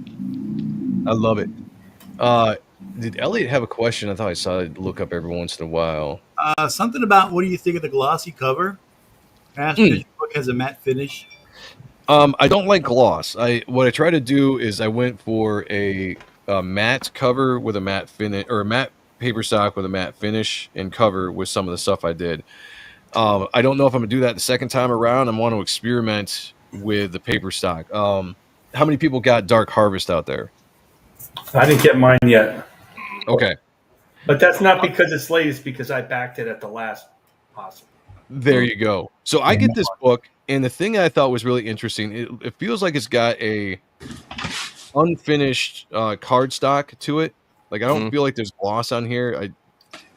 I love it. Did Elliot have a question? I thought I saw it look up every once in a while. Something about what do you think of the glossy cover? Asked because your book has a matte finish. I don't like gloss. What I try to do is I went for a matte cover with a matte finish, or a matte paper stock with a matte finish and cover with some of the stuff I did. I don't know if I'm gonna do that the second time around. I want to experiment with the paper stock. How many people got Dark Harvest out there? I didn't get mine yet. Okay. But that's not because it's late. It's because I backed it at the last possible. There you go. So I get this book, and the thing I thought was really interesting, it feels like it's got a unfinished cardstock to it. Like I don't feel like there's gloss on here.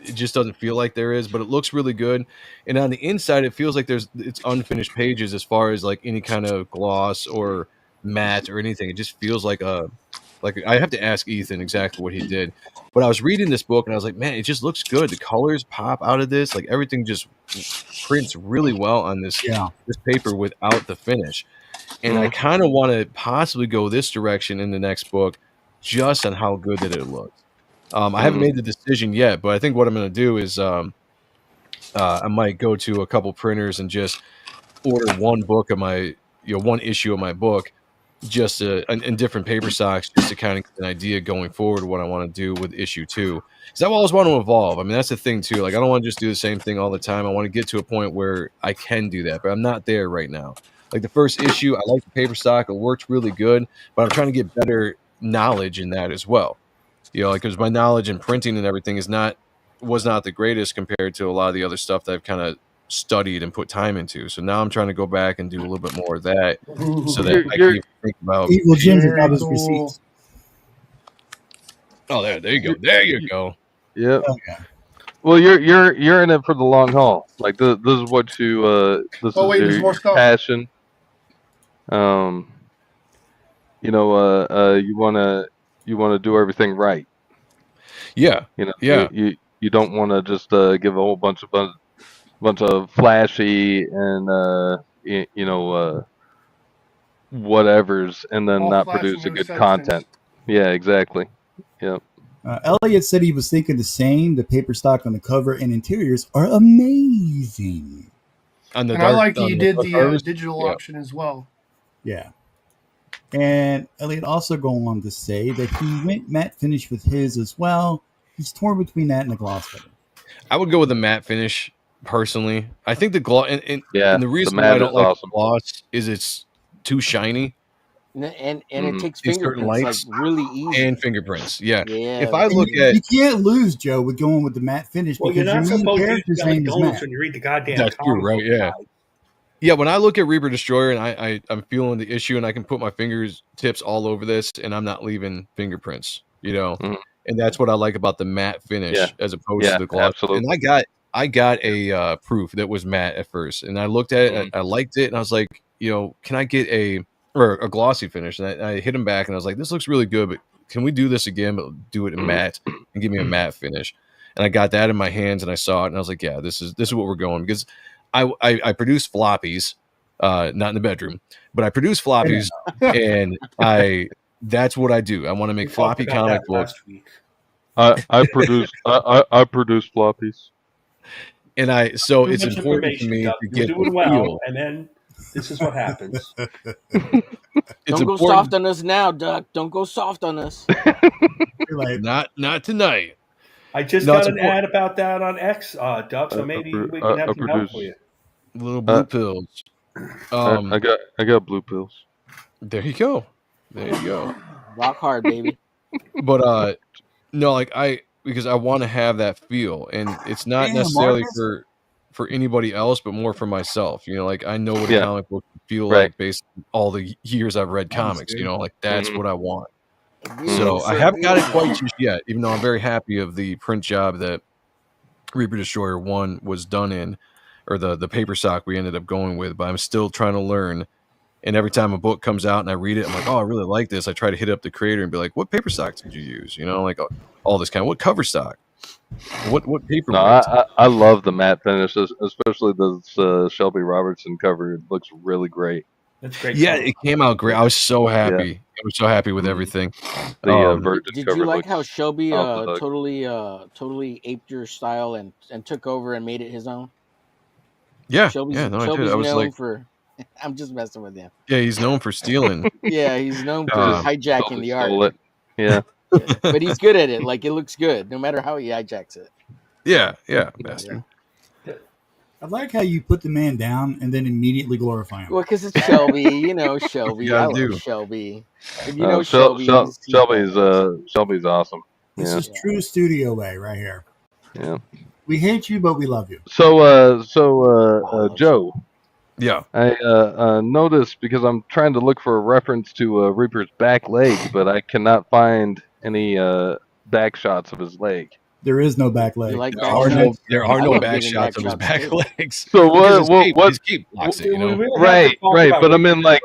It just doesn't feel like there is, but it looks really good. And on the inside, it feels like it's unfinished pages as far as like any kind of gloss or matte or anything. It just feels like I have to ask Ethan exactly what he did. But I was reading this book and I was like, man, it just looks good. The colors pop out of this. Like everything just prints really well on this paper without the finish. And I kind of want to possibly go this direction in the next book just on how good that it looks. I haven't made the decision yet, but I think what I'm going to do is I might go to a couple printers and just order one book of my, one issue of my book, just in different paper stocks, just to kind of get an idea going forward what I want to do with issue 2. Because I always want to evolve. I mean, that's the thing too. Like, I don't want to just do the same thing all the time. I want to get to a point where I can do that, but I'm not there right now. Like the first issue, I like the paper stock. It worked really good, but I'm trying to get better knowledge in that as well. Like, because my knowledge in printing and everything was not the greatest compared to a lot of the other stuff that I've kind of studied and put time into. So now I'm trying to go back and do a little bit more of that, so that I can think about. Evil Jim's got his receipts. Oh, there you go. There you go. Yep. Okay. Well, you're in it for the long haul. Like this is what you this is your passion. You want to do everything right. Yeah. You don't want to just give a whole bunch of flashy and whatevers and then not produce a good content. Yeah, exactly. Yep. Elliot said he was thinking the same. The paper stock on the cover and interiors are amazing. And I like that you did the digital option as well. Yeah. And Elliot also go on to say that he went matte finish with his as well. He's torn between that and the gloss cover. I would go with the matte finish personally. I think the gloss, and the reason why I don't like the gloss is it's too shiny. And it takes fingerprints like really easy. And fingerprints, yeah. If I look at, you can't lose, Joe, with going with the matte finish because you're not your supposed character's to name is Matt. when you read the goddamn. That's true, right? Yeah. Yeah, when I look at Reaper Destroyer and I'm feeling the issue and I can put my tips all over this and I'm not leaving fingerprints, and that's what I like about the matte finish as opposed to the gloss. Absolutely. And I got a proof that was matte at first, and I looked at it, I liked it, and I was like, can I get a glossy finish? And I hit him back and I was like, this looks really good, but can we do this again, but do it in matte and give me a matte finish? And I got that in my hands and I saw it and I was like, yeah, this is what we're going, because I produce floppies, not in the bedroom, but I produce floppies, and that's what I do. I want to make floppy comic books. I produce floppies, and so it's important to me to get doing well, and then this is what happens. Don't go soft on us now, Duck. Don't go soft on us. Not tonight. I just got an ad about that on X, Duck. So maybe we can have some help for you. Little blue pills. I got blue pills. There you go. There you go. Rock hard, baby. But because I want to have that feel, and it's not necessarily for anybody else, but more for myself. You know, like I know what a Yeah. comic book would feel Right. like based on all the years I've read comics. You know, like that's Mhm. what I want. We So need I to haven't got it start quite doing just yet, even though I'm very happy of the print job that Reaper Destroyer 1 was done in, or the paper sock we ended up going with, but I'm still trying to learn. And every time a book comes out and I read it, I'm like, oh, I really like this. I try to hit up the creator and be like, what paper stock did you use? You know, like all this kind of, what cover stock? What paper No, weight? I love the matte finishes, especially this Shelby Robertson cover. It looks really great. That's great. Yeah, color. it came out great. I was so happy. Yeah. I was so happy with Mhm. everything. The Virgin Did cover you like looks how Shelby off the hook. totally aped your style and took over and made it his own? Yeah, Shelby's yeah, no, I did. Shelby's I was known like, for. I'm just messing with you. yeah, he's known for stealing. Yeah, he's known for Um, hijacking the art. Stole it. Yeah. Yeah. But he's good at it. Like it looks good, no matter how he hijacks it. yeah, bastard. I like how you put the man down and then immediately glorify him. Well, because it's Shelby, you know Shelby. I gotta love do. Shelby. If you know Shelby, Shelby's awesome. This Yeah. is true studio way right here. Yeah. We hate you, but we love you. So Joe, Yeah. I noticed because I'm trying to look for a reference to Reaper's back leg, but I cannot find any back shots of his leg. There is no back leg. You like There back are shots? no I love back giving shots back of his shots, back too. legs. So Because what his cape blocks it, you know? Right, but I mean, like,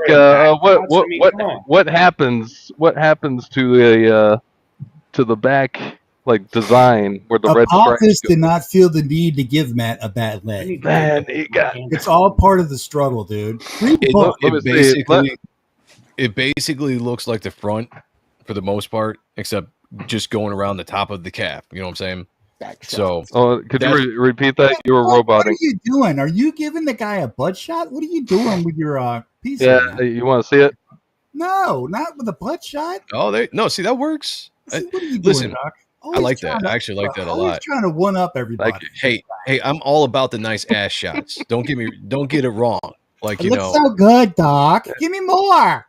what happens to the back like design where the red stripes Apophis go? did not feel the need to give Matt a bad leg. Man, It's all part of the struggle, dude. Read the book. It basically looks like the front for the most part, except just going around the top of the calf. You know what I'm saying? So, could you repeat that? You were What roboting. are you doing? Are you giving the guy a butt shot? What are you doing with your piece? Yeah, you want to see it? No, not with a butt shot. no, see that works. What are you doing, Listen, Doc? I like that. I actually like that a lot. Trying to one up everybody. Hey, I'm all about the nice ass shots. Don't get it wrong. Like, It you looks know, so good, Doc. Give me more.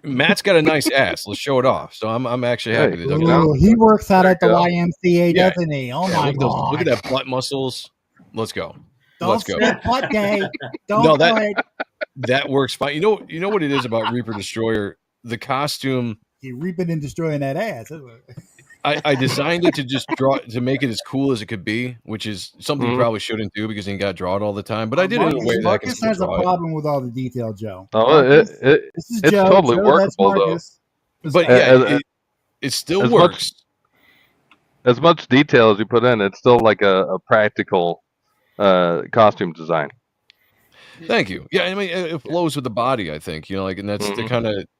Matt's got a nice ass. Let's show it off. So I'm actually happy that Ooh, he works out at the go. YMCA, Yeah. doesn't he? Oh Yeah, my look at those- god! look at that butt muscles. Let's go. Don't Let's go. say butt day. Don't No, do that it. that works fine. You know what it is about Reaper Destroyer? The costume. He reaping and destroying that ass. I designed it to just to make it as cool as it could be, which is something you probably shouldn't do because you got to draw it all the time. But I did it in a way that I can Marcus still has a draw it. problem with all the detail, Joe. Oh, Marcus, this is it's Joe. totally Joe, that's workable though. Marcus. But yeah, it still as works. As much detail as you put in, it's still like a practical costume design. Thank you. Yeah, I mean, it flows with the body. I think like, and that's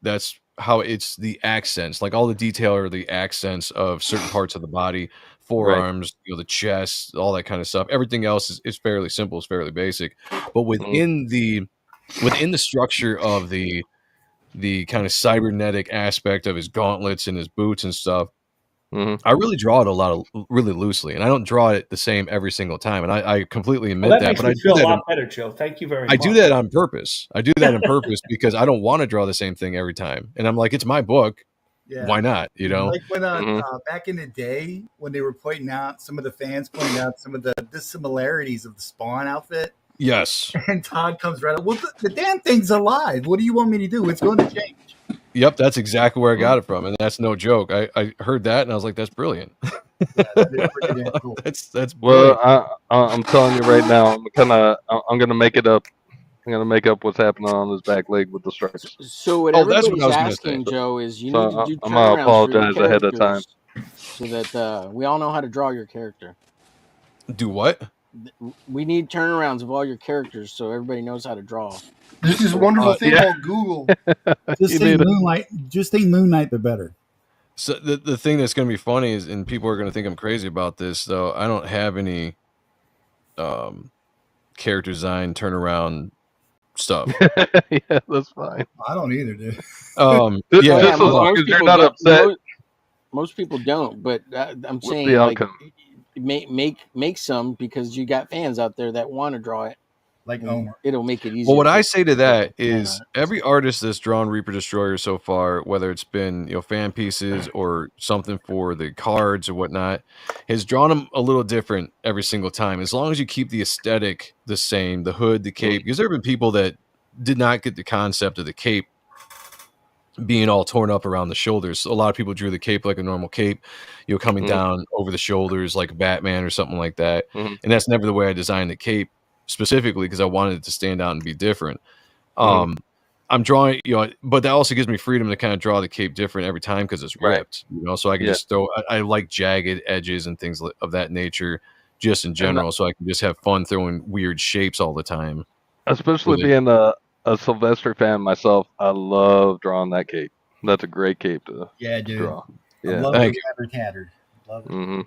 that's how it's the accents. Like all the detail are the accents of certain parts of the body, forearms, the chest, all that kind of stuff. Everything else is fairly simple, it's fairly basic. But within the structure of the kind of cybernetic aspect of his gauntlets and his boots and stuff, I really draw it really loosely, and I don't draw it the same every single time. And I completely admit That that. makes But me I do feel a that lot better, Joe. Thank you very much. I do that on purpose. I do that on purpose because I don't want to draw the same thing every time. And I'm like, it's my book. Yeah. Why not? You know, like when back in the day when they were pointing out, some of the fans pointing out some of the dissimilarities of the Spawn outfit. Yes. And Todd comes right up. Well, the damn thing's alive. What do you want me to do? It's going to change. Yep, that's exactly where I got it from, and that's no joke. I heard that, and I was like, "That's brilliant." Yeah, that is pretty damn cool. That's brilliant. Well, I'm telling you right now, I'm gonna make it up. I'm gonna make up what's happening on his back leg with the stripes. So what that's what everybody's I was gonna asking, say. Joe, is you So need to do I'm gonna turnarounds apologize for your ahead of time. characters so that we all know how to draw your character. Do what? We need turnarounds of all your characters so everybody knows how to draw. There's this wonderful thing called Google. Just say Moonlight. Just say Moon Knight, but better. So the thing that's going to be funny is, and people are going to think I'm crazy about this, though. I don't have any character design turnaround stuff. Yeah, that's fine. I don't either, dude. Yeah, most people don't, but I'm What's saying the like outcome? make some because you got fans out there that want to draw it. like Omer. It'll make it easier. Well, what I say to that is every artist that's drawn Reaper Destroyer so far, whether it's been fan pieces or something for the cards or whatnot, has drawn them a little different every single time. As long as you keep the aesthetic the same, the hood, the cape, because there have been people that did not get the concept of the cape being all torn up around the shoulders. A lot of people drew the cape like a normal cape, coming down over the shoulders like Batman or something like that. And that's never the way I designed the cape specifically, because I wanted it to stand out and be different. I'm drawing, but that also gives me freedom to kind of draw the cape different every time because it's ripped, so I can just throw, I like jagged edges and things of that nature just in general. So I can just have fun throwing weird shapes all the time. Especially being a Sylvester fan myself, I love drawing that cape. That's a great cape to draw. Yeah, I love it tattered. Love it.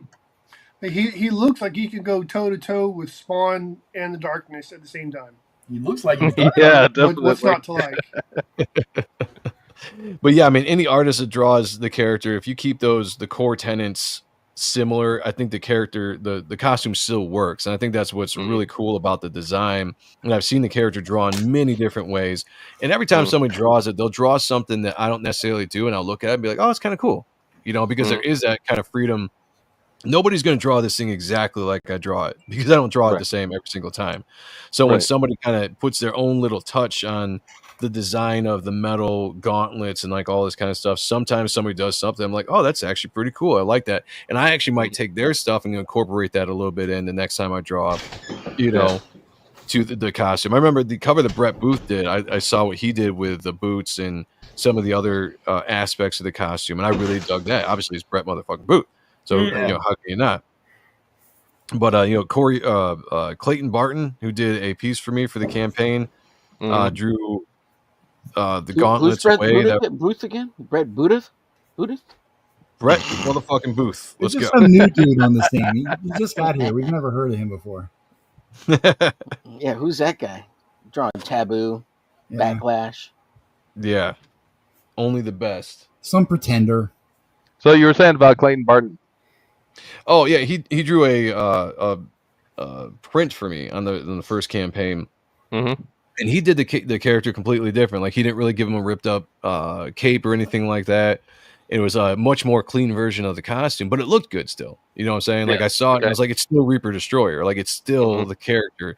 He looks like he could go toe to toe with Spawn and the Darkness at the same time. He looks like he's definitely. What's not to like? But yeah, I mean, any artist that draws the character, if you keep the core tenets similar, I think the character, the costume still works. And I think that's what's really cool about the design. And I've seen the character drawn in many different ways. And every time somebody draws it, they'll draw something that I don't necessarily do. And I'll look at it and be like, oh, it's kind of cool. Because there is that kind of freedom. Nobody's going to draw this thing exactly like I draw it, because I don't draw it the same every single time. So when somebody kind of puts their own little touch on the design of the metal gauntlets and like all this kind of stuff, sometimes somebody does something, I'm like, oh, that's actually pretty cool. I like that. And I actually might take their stuff and incorporate that a little bit in the next time I draw, to the costume. I remember the cover that Brett Booth did. I saw what he did with the boots and some of the other aspects of the costume, and I really dug that. Obviously, it's Brett motherfucking Booth. So, how can you not? But, Corey, Clayton Barton, who did a piece for me for the campaign, drew the gauntlets away. Booth again? Brett Booth? Brett motherfucking Booth. Let's go. Some new dude on the scene. He just got here. We've never heard of him before. Yeah, who's that guy? Drawing Taboo, Backlash. Yeah. Only the best. Some pretender. So you were saying about Clayton Barton? Oh yeah, he drew a print for me on the first campaign, and he did the character completely different. Like, he didn't really give him a ripped up cape or anything like that. It was a much more clean version of the costume, but it looked good still. You know what I'm saying? Like, I saw it and I was like, it's still Reaper Destroyer. Like, it's still the character.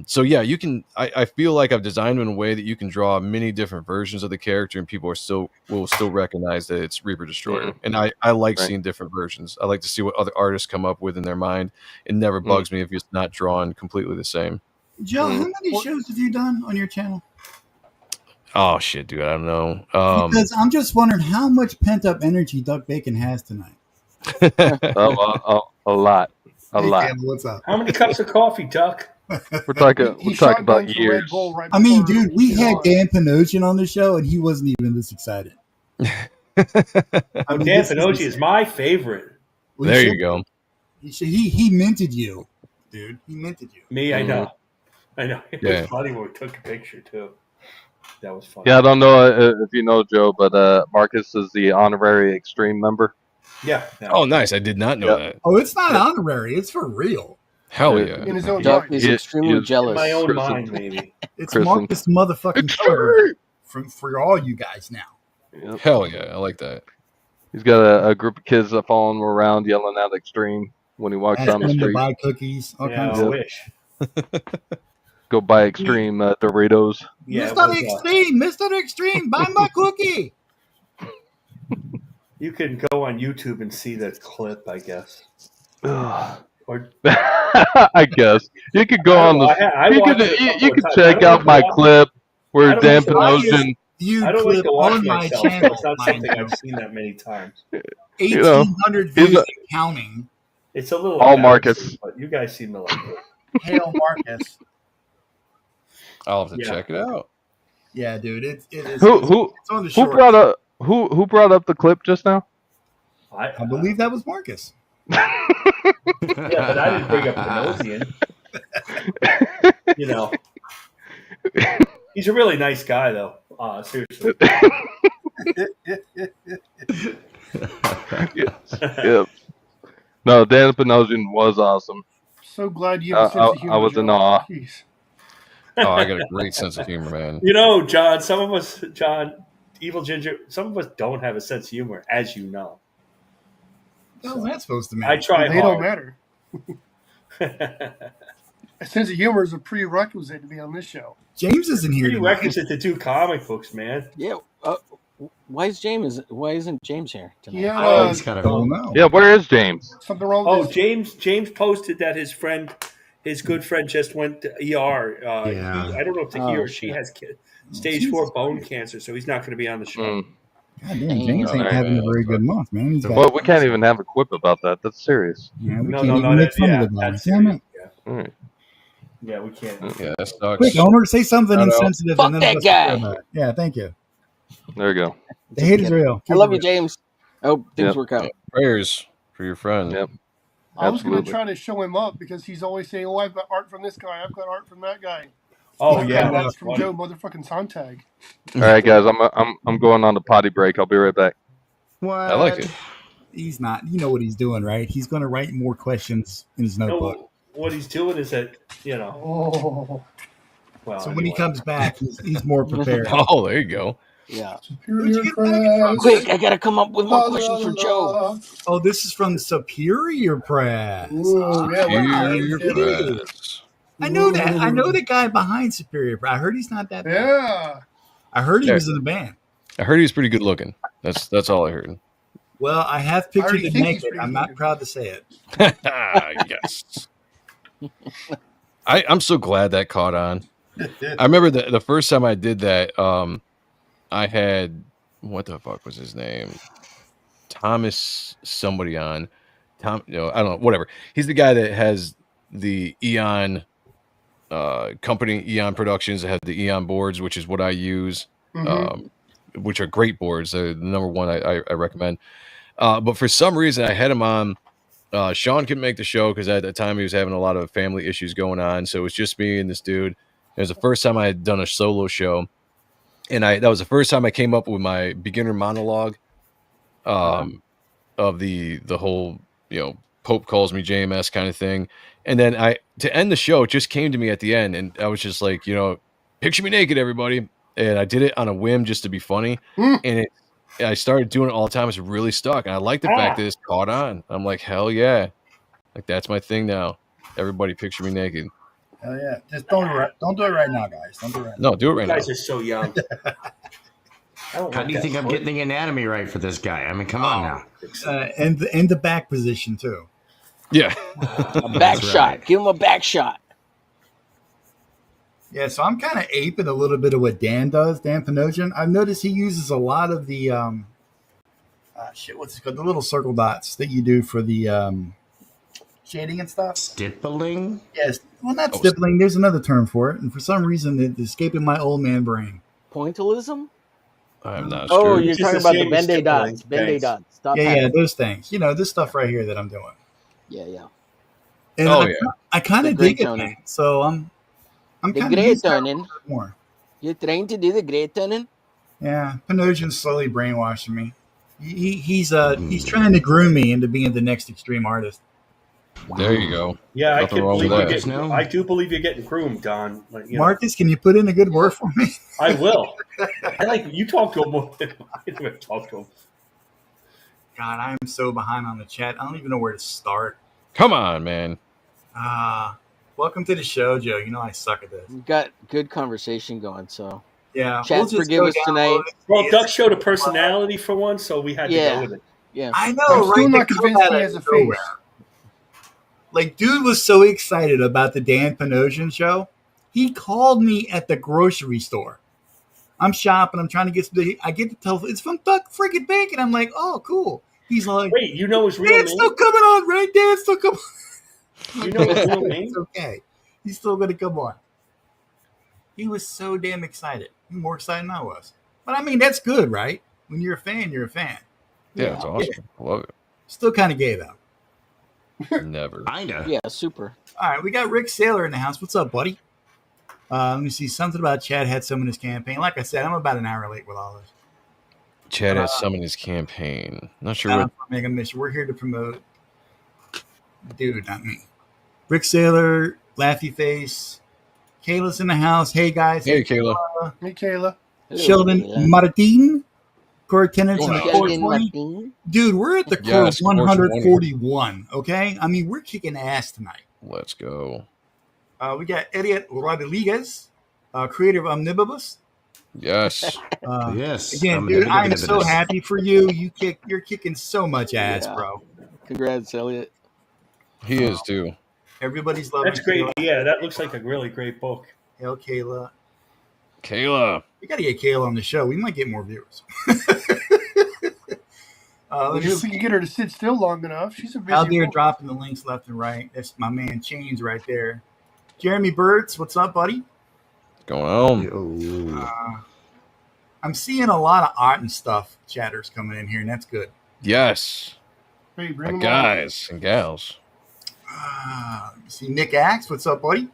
So yeah, you can. I feel like I've designed them in a way that you can draw many different versions of the character, and people will still recognize that it's Reaper Destroyer. And I like seeing different versions. I like to see what other artists come up with in their mind. It never bugs me if it's not drawn completely the same. Joe, how many shows have you done on your channel? Oh shit, dude, I don't know. Because I'm just wondering how much pent up energy Duck Bacon has tonight. A lot. Campbell, what's up? How many cups of coffee, Duck? We're talking about years. Right, I mean, dude, we had Dan Panosian on the show, and he wasn't even this excited. Dan Panosian is my favorite. Well, there you go. He minted you, dude. He minted you. Me, I know. It was funny when we took a picture too. That was funny. Yeah, I don't know if you know, Joe, but Marcus is the honorary Extreme member. Yeah. Oh, nice. I did not know that. Oh, it's not honorary. It's for real. Hell yeah. In his own Duck mind. is extremely jealous. In my own mind, maybe. It's Marcus motherfucking Keller for all you guys now. Yep. Hell yeah. I like that. He's got a group of kids that follow him around yelling out Extreme when he walks down the Ask him to street. buy cookies. All kinds I of wish. Go buy Extreme Doritos. Yeah, Mr. Extreme, buy my cookie. You can go on YouTube and see the clip, I guess. Or I guess you could go on the. You could check out my clip where Dan Panosian. I don't like to watch myself. Channel, it's not something I've seen that many times. 1,800 views and counting. It's a little all Marcus, but you guys seem to like it. Hail Marcus. I'll have to check it out. Yeah, dude, it is. Who brought up the clip just now? I believe that was Marcus. Yeah, but I didn't bring up Panosian. He's a really nice guy, though. Seriously. Yep. No, Dan Panosian was awesome. So glad you have a sense of humor. I was in awe. Jeez. Oh, I got a great sense of humor, man. You know, John, some of us, Evil Ginger, some of us don't have a sense of humor, as you know. How's that supposed to mean? I try They don't hard. matter. A sense of humor is a prerequisite to be on this show. James isn't here tonight. Prerequisite to do comic books, man. Yeah. Why isn't James here tonight? Yeah, He's kind of. Oh no. Yeah, where is James? something wrong with James posted that his good friend just went to ER. I don't know if he or she has stage 4 bone cancer, so he's not going to be on the show. God damn, James ain't having a very good month, man. He's got Well, we can't even have a quip about that. That's serious. Yeah, we can't even make fun of the guy. that's Damn it. serious. All right. Yeah, we can't. Yeah, that sucks. Quick, Homer, say something Shout out. insensitive. Fuck and then that let's talk guy. about it. Yeah, thank you. There you go. The hate is real. I love you, James. I hope things work out. Prayers for your friend. Yep. I was going to Absolutely. try to show him up because he's always saying, "Oh, I've got art from this guy. I've got art from that guy." Oh I've yeah, got that's art from funny. Joe motherfucking Sontag. All right, guys. I'm going on the potty break. I'll be right back. What? I like it. He's not. You know what he's doing, right? He's going to write more questions in his notebook. No, what he's doing is that Oh, well. So when he anyway. comes back, he's more prepared. Oh, there you go. Yeah. superior press. Quick, I gotta come up with more questions for Joe. Oh, this is from Superior Press. Ooh, yeah, Superior we're- Press. I know that. I know the guy behind Superior Press. I heard he's not that bad. yeah. I heard he Yeah. was in the band. I heard he was pretty good looking. That's all I heard. Well, I have pictured already him think he's naked. pretty I'm good. not proud to say it. Yes. I'm so glad that caught on. I remember the first time I did that, I had, what the fuck was his name? Thomas somebody on. I don't know, whatever. He's the guy that has the Eon company, Eon Productions, that have the Eon boards, which is what I use, which are great boards. They're the number one I recommend. But for some reason, I had him on. Sean couldn't make the show because at that time he was having a lot of family issues going on. So it was just me and this dude. It was the first time I had done a solo show. And that was the first time I came up with my beginner monologue of the whole, Pope calls me JMS kind of thing. And then to end the show, it just came to me at the end. And I was just like, picture me naked, everybody. And I did it on a whim just to be funny. And I started doing it all the time. It's really stuck. And I like the fact that it's caught on. I'm like, hell yeah. Like, that's my thing now. Everybody picture me naked. Hell yeah. Just don't do it right now, guys. Don't do it right now. No, do it right You now. guys are so young. How do you think I'm getting the anatomy right for this guy? I mean, come on now. And the back position, too. Yeah. A back That's shot. right. Give him a back shot. Yeah, so I'm kind of aping a little bit of what Dan does, Dan Panosian. I've noticed he uses a lot of the, what's it called? The little circle dots that you do for the shading and stuff. Stippling? Yes. Well, not stippling. There's another term for it. And for some reason, it's escaping my old man brain. Pointillism? I'm not Oh, sure. you're It's talking just the about the same as Band-Aid stippling. dots. Band-Aid Thanks. dots. Stop Yeah, having- those things. This stuff right here that I'm doing. Yeah. And Oh, I, yeah. I kind The of gray dig it, toning. man. So I'm The kind of gray toning. more. You're trying to do the gray toning? Yeah, Panosian's slowly brainwashing me. He's trying to groom me into being the next extreme artist. There you go. Yeah, Nothing wrong with that. I do believe you're getting groomed, Don. Like, Marcus, can you put in a good word for me? I will. I like you talk to him more than I do talk to him. God, I'm so behind on the chat. I don't even know where to start. Come on, man. Welcome to the show, Joe. You know I suck at this. We've got good conversation going, so. Yeah, Chat, we'll just forgive go us down tonight. low. Well, Duck showed a personality for once, so we had to Yeah. go with it. Yeah. I know, I'm right? still not They come convinced out he of has a nowhere. face. Like, dude was so excited about the Dan Panosian show. He called me at the grocery store. I'm shopping. I'm trying to get I get the telephone. It's from Duck friggin' Bacon. I'm like, oh, cool. He's like, Wait, you know his real Dan's name? still coming on, right? Dan's still coming on. You know his real name? It's okay. He's still going to come on. He was so damn excited. More excited than I was. But I mean, that's good, right? When you're a fan, you're a fan. Yeah, it's awesome. Love Still kind of gay, though. it. Never. Kinda. Yeah, super. All right, we got Rick Saylor in the house. What's up, buddy? Let me see. Something about Chad had some in his campaign. Like I said, I'm about an hour late with all this. Chad has some in his campaign. Not sure Not what. for Mega Mission. We're here to promote. Dude, not me. Rick Saylor, Laughy Face, Kayla's in the house. Hey, guys. Hey, Kayla. Hey, Kayla. Hello, Sheldon Kayla. Martin. Core attendance in the core Sheldon 20. Martin. Dude, we're at the core Yes, core 141, okay? I mean, we're kicking ass tonight. Let's go. We got Elliot Rodriguez, creator of Omnibus. Yes. Yes. Again, I'm dude, every bit I'm of so this. happy for you. You're kicking so much ass, Yeah. bro. Congrats, Elliot. He is too. Everybody's loving That's great. Kayla. Yeah, that looks like a really great book. Hail, Kayla. Kayla. We got to get Kayla on the show. We might get more viewers. Let me If we see. can get her to sit still long enough, she's a busy Out there woman. dropping the links left and right. That's my man Chains right there. Jeremy Birds, what's up, buddy? What's going on? Yo. I'm seeing a lot of art and stuff chatters coming in here, and that's good. Yes. Hey, My bring them guys and gals. Let me see Nick Axe, what's up, buddy?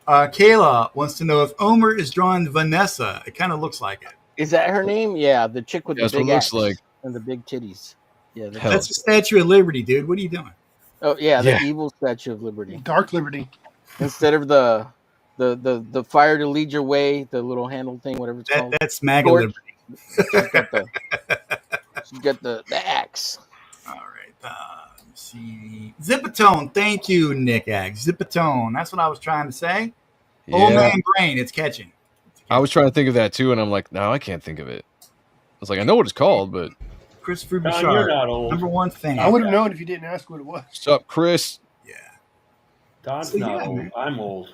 Kayla wants to know if Omer is drawing Vanessa. It kind of looks like it. Is that her name? Yeah, the chick with That's the what big it looks axe like. and the big titties. Yeah, Hell. That's the Statue of Liberty, dude. What are you doing? oh yeah, the Yeah. evil Statue of Liberty. on. Dark Liberty. Instead of the fire to lead your way, the little handle thing, whatever it's called. That's MAGA Torch. Liberty. She's got the axe. All right. Let's see. Zipatone. Thank you, Nick Axe. Zipatone. That's what I was trying to say. Old Yeah. man brain. It's catching. I was trying to think of that too, and I'm like, no, I can't think of it. I was like, I know what it's called, but Christopher Don, Bouchard. you're not old. #1 fan. I would have known if you didn't ask what it was. what's up, Chris? Yeah. Don's So, not yeah, old. man. I'm old.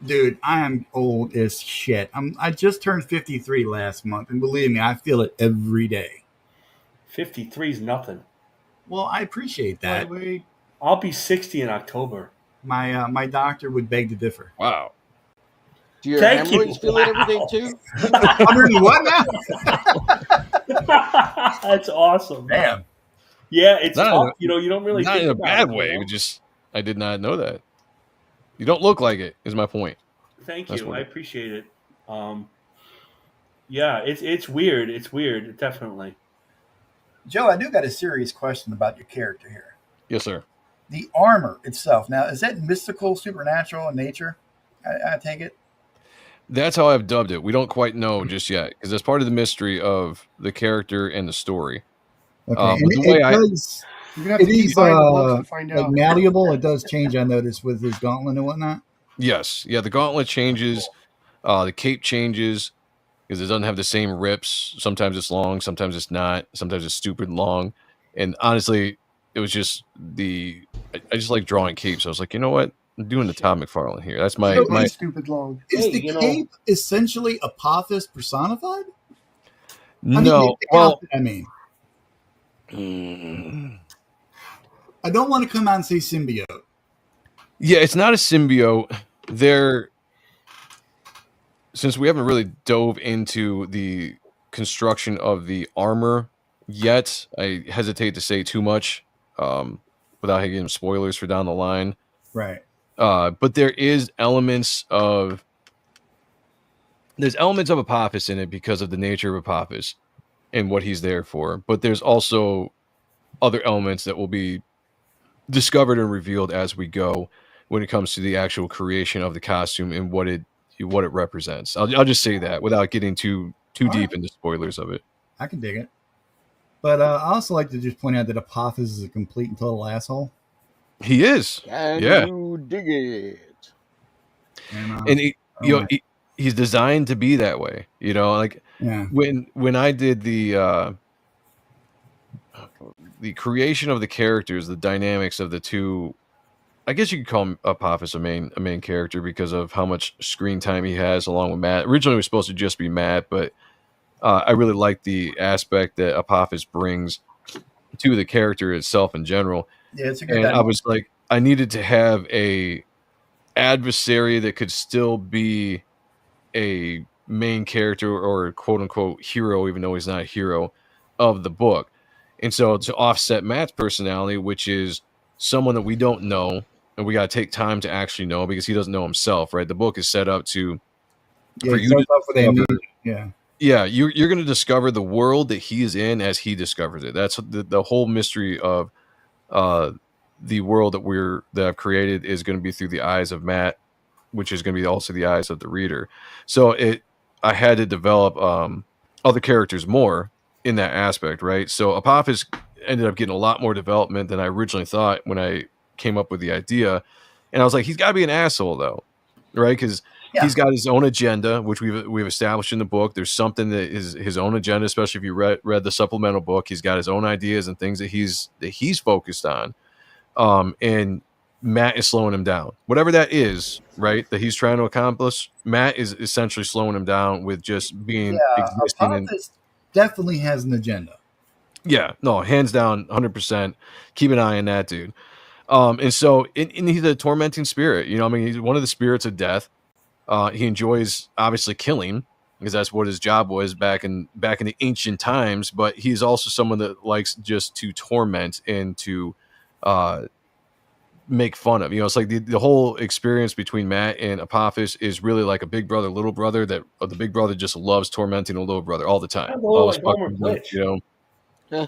Dude, I am old as shit. I just turned 53 last month, and believe me, I feel it every day. 53 is nothing. Well, I appreciate By that. the way, I'll be 60 in October. My doctor would beg to differ. Wow. Do your Thank you. hemorrhoids feel it every day too? 100 and what now? That's awesome. Damn. Yeah, it's Not tough. in a- You don't really Not think in a about bad it, way. you know? It just I did not know that. You don't look like it, is my point. Thank That's you. what I it- appreciate it. Yeah, it's weird. It's weird, definitely. Joe, I do got a serious question about your character here. Yes, sir. The armor itself. Now, is that mystical, supernatural in nature? I take it. That's how I've dubbed it. We don't quite know just yet because that's part of the mystery of the character and the story. Okay. But And the way it I does. you're gonna have It to keep is buying the books to find like out. malleable. It does change. I noticed with his gauntlet and whatnot. yes, yeah, the gauntlet changes, the cape changes because it doesn't have the same rips. Sometimes it's long, sometimes it's not. Sometimes it's stupid long. And honestly, it was just I just like drawing capes. I was like, you know what? I'm doing the Tom McFarlane here. That's my So my. stupid long. Is Hey, the you know- cape essentially Apophis personified? No, the well, outfit, I mean, I don't want to come out and say symbiote. yeah, it's not a symbiote. Since we haven't really dove into the construction of the armor yet, I hesitate to say too much without getting spoilers for down the line. Right. But there's elements of Apophis in it because of the nature of Apophis and what he's there for. But there's also other elements that will be discovered and revealed as we go when it comes to the actual creation of the costume and what it represents. I'll just say that without getting too deep into spoilers of it. I can dig it. But I also like to just point out that Apophis is a complete and total asshole. He is. Can Yeah. you dig it? And, And he's designed to be that way. You know, like yeah. when I did the creation of the characters, the dynamics of the two, I guess you could call him Apophis a main character because of how much screen time he has along with Matt. Originally it was supposed to just be Matt, but I really like the aspect that Apophis brings to the character itself in general. Yeah, it's a good And I dynamic. was like, I needed to have a adversary that could still be a main character or quote unquote hero, even though he's not a hero of the book. And so to offset Matt's personality, which is someone that we don't know and we got to take time to actually know because he doesn't know himself, right? The book is set up to Yeah, for it you starts to off with discover- amnesia. Yeah. yeah, you're going to discover the world that he is in as he discovers it. That's the whole mystery of the world that I've created is going to be through the eyes of Matt which is going to be also the eyes of the reader. So I had to develop other characters more in that aspect, right? So Apophis ended up getting a lot more development than I originally thought when I came up with the idea. And I was like, he's got to be an asshole though, right? Because he's got his own agenda, which we've established in the book. There's something that is his own agenda, especially if you read the supplemental book. He's got his own ideas and things that he's focused on. And Matt is slowing him down. Whatever that is, right, that he's trying to accomplish, Matt is essentially slowing him down with just being existing. Apophis definitely has an agenda. Yeah, no, hands down, 100%. Keep an eye on that dude. And so, and he's a tormenting spirit. You know, I mean, he's one of the spirits of death. He enjoys obviously killing because that's what his job was back in the ancient times. But he's also someone that likes just to torment and to make fun of. You know, it's like the whole experience between Matt and Apophis is really like a big brother, little brother. That the big brother just loves tormenting a little brother all the time. Sounds a little like Homer Glitch. You know,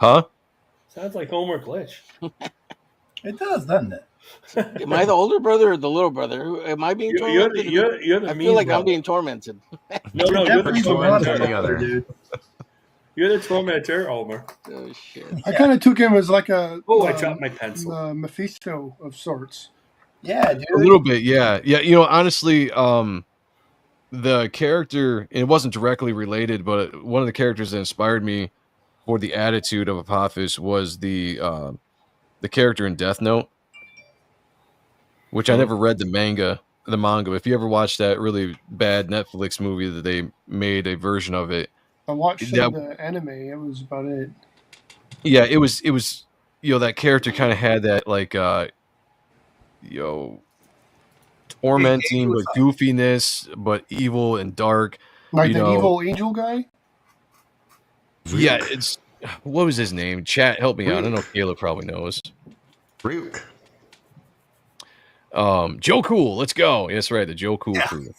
huh? Sounds like Homer Glitch. It does, doesn't it? Am I the older brother or the little brother? Am I being tormented? You're the I mean feel like brother. I'm being tormented. No, you're the tormentor, dude. You're the tormentor, Homer. Oh shit! I kind of took him as like a I dropped my pencil. Mephisto of sorts. Yeah, dude. A little bit, yeah. You know, honestly, the character, and it wasn't directly related, but one of the characters that inspired me for the attitude of Apophis was the character in Death Note, which I never read the manga. But if you ever watched that really bad Netflix movie that they made a version of it, I watched some of the anime. It was about it. yeah, it was you know, that character kind of had that like tormenting but goofiness, but evil and dark. Like the evil angel guy? Yeah, it's what was his name? Chat, help me out. I know Caleb probably knows. Ryuk. Joe Cool, let's go. That's right, the Joe Cool crew.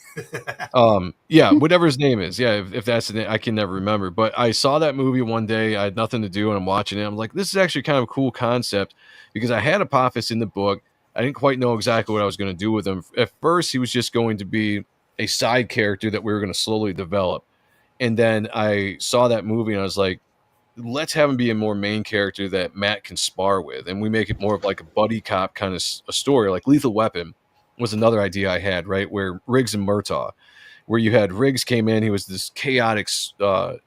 Yeah, whatever his name is. Yeah, if that's the name, I can never remember. But I saw that movie one day. I had nothing to do, and I'm watching it. I'm like, this is actually kind of a cool concept because I had Apophis in the book. I didn't quite know exactly what I was going to do with him. At first, he was just going to be a side character that we were going to slowly develop. And then I saw that movie, and I was like, let's have him be a more main character that Matt can spar with, and we make it more of like a buddy cop kind of a story. Like Lethal Weapon was another idea I had, right? Where Riggs and Murtaugh, where you had Riggs came in, he was this chaotic, source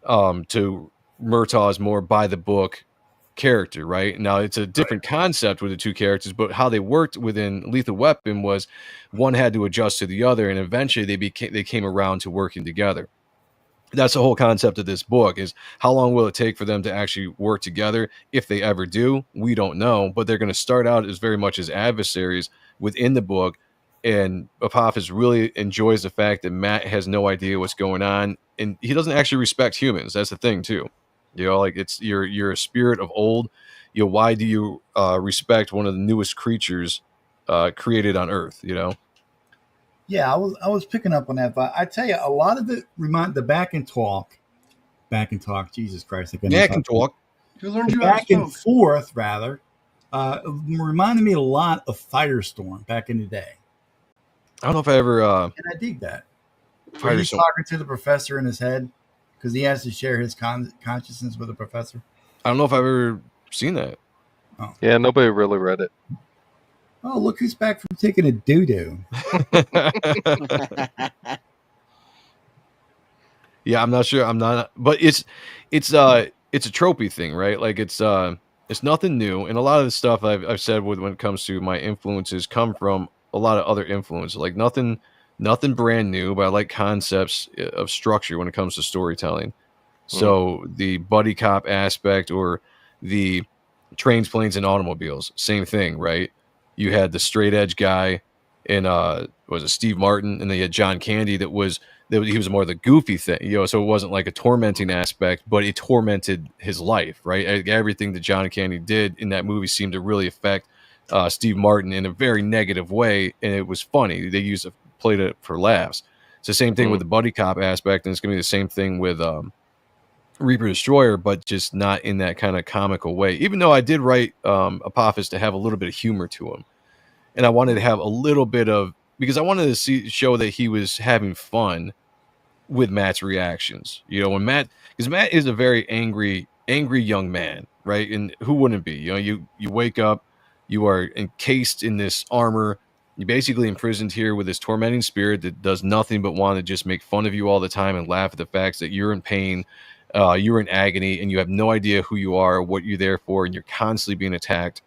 to Murtaugh's more by the book character, right? Now it's a different concept with the two characters, but how they worked within Lethal Weapon was one had to adjust to the other, and eventually they came around to working together. That's the whole concept of this book is how long will it take for them to actually work together? If they ever do, we don't know, but they're going to start out as very much as adversaries within the book. And Apophis really enjoys the fact that Matt has no idea what's going on, and he doesn't actually respect humans. That's the thing too. You know, like it's you're a spirit of old. You know, why do you respect one of the newest creatures created on Earth? You know. Yeah, I was picking up on that, but I tell you, a lot of it remind the back and talk. Jesus Christ! Back and talk. You learned you back and forth, rather, reminded me a lot of Firestorm back in the day. I don't know if I ever. And I dig that. Where he's talking to the professor in his head because he has to share his consciousness with the professor. I don't know if I've ever seen that. Oh. Yeah, nobody really read it. Oh, look who's back from taking a doo-doo. Yeah, I'm not sure. I'm not, but it's a tropey thing, right? Like it's nothing new, and a lot of the stuff I've said when it comes to my influences come from a lot of other influences. Like nothing brand new, but I like concepts of structure when it comes to storytelling. So the buddy cop aspect or the trains, planes, and automobiles, same thing, right? You had the straight edge guy and was it Steve Martin, and then you had John Candy that he was more the goofy thing, you know, so it wasn't like a tormenting aspect, but it tormented his life, right? Everything that John Candy did in that movie seemed to really affect Steve Martin in a very negative way, and it was funny. They played it for laughs. It's the same thing with the buddy cop aspect, and it's going to be the same thing with Reaper Destroyer, but just not in that kind of comical way. Even though I did write Apophis to have a little bit of humor to him, and I wanted to have a little bit of, because I wanted to show that he was having fun with Matt's reactions. You know, when because Matt is a very angry young man, right? And who wouldn't be? You know, you wake up, you are encased in this armor. You're basically imprisoned here with this tormenting spirit that does nothing but want to just make fun of you all the time and laugh at the facts that you're in pain, you're in agony, and you have no idea who you are or what you're there for, and you're constantly being attacked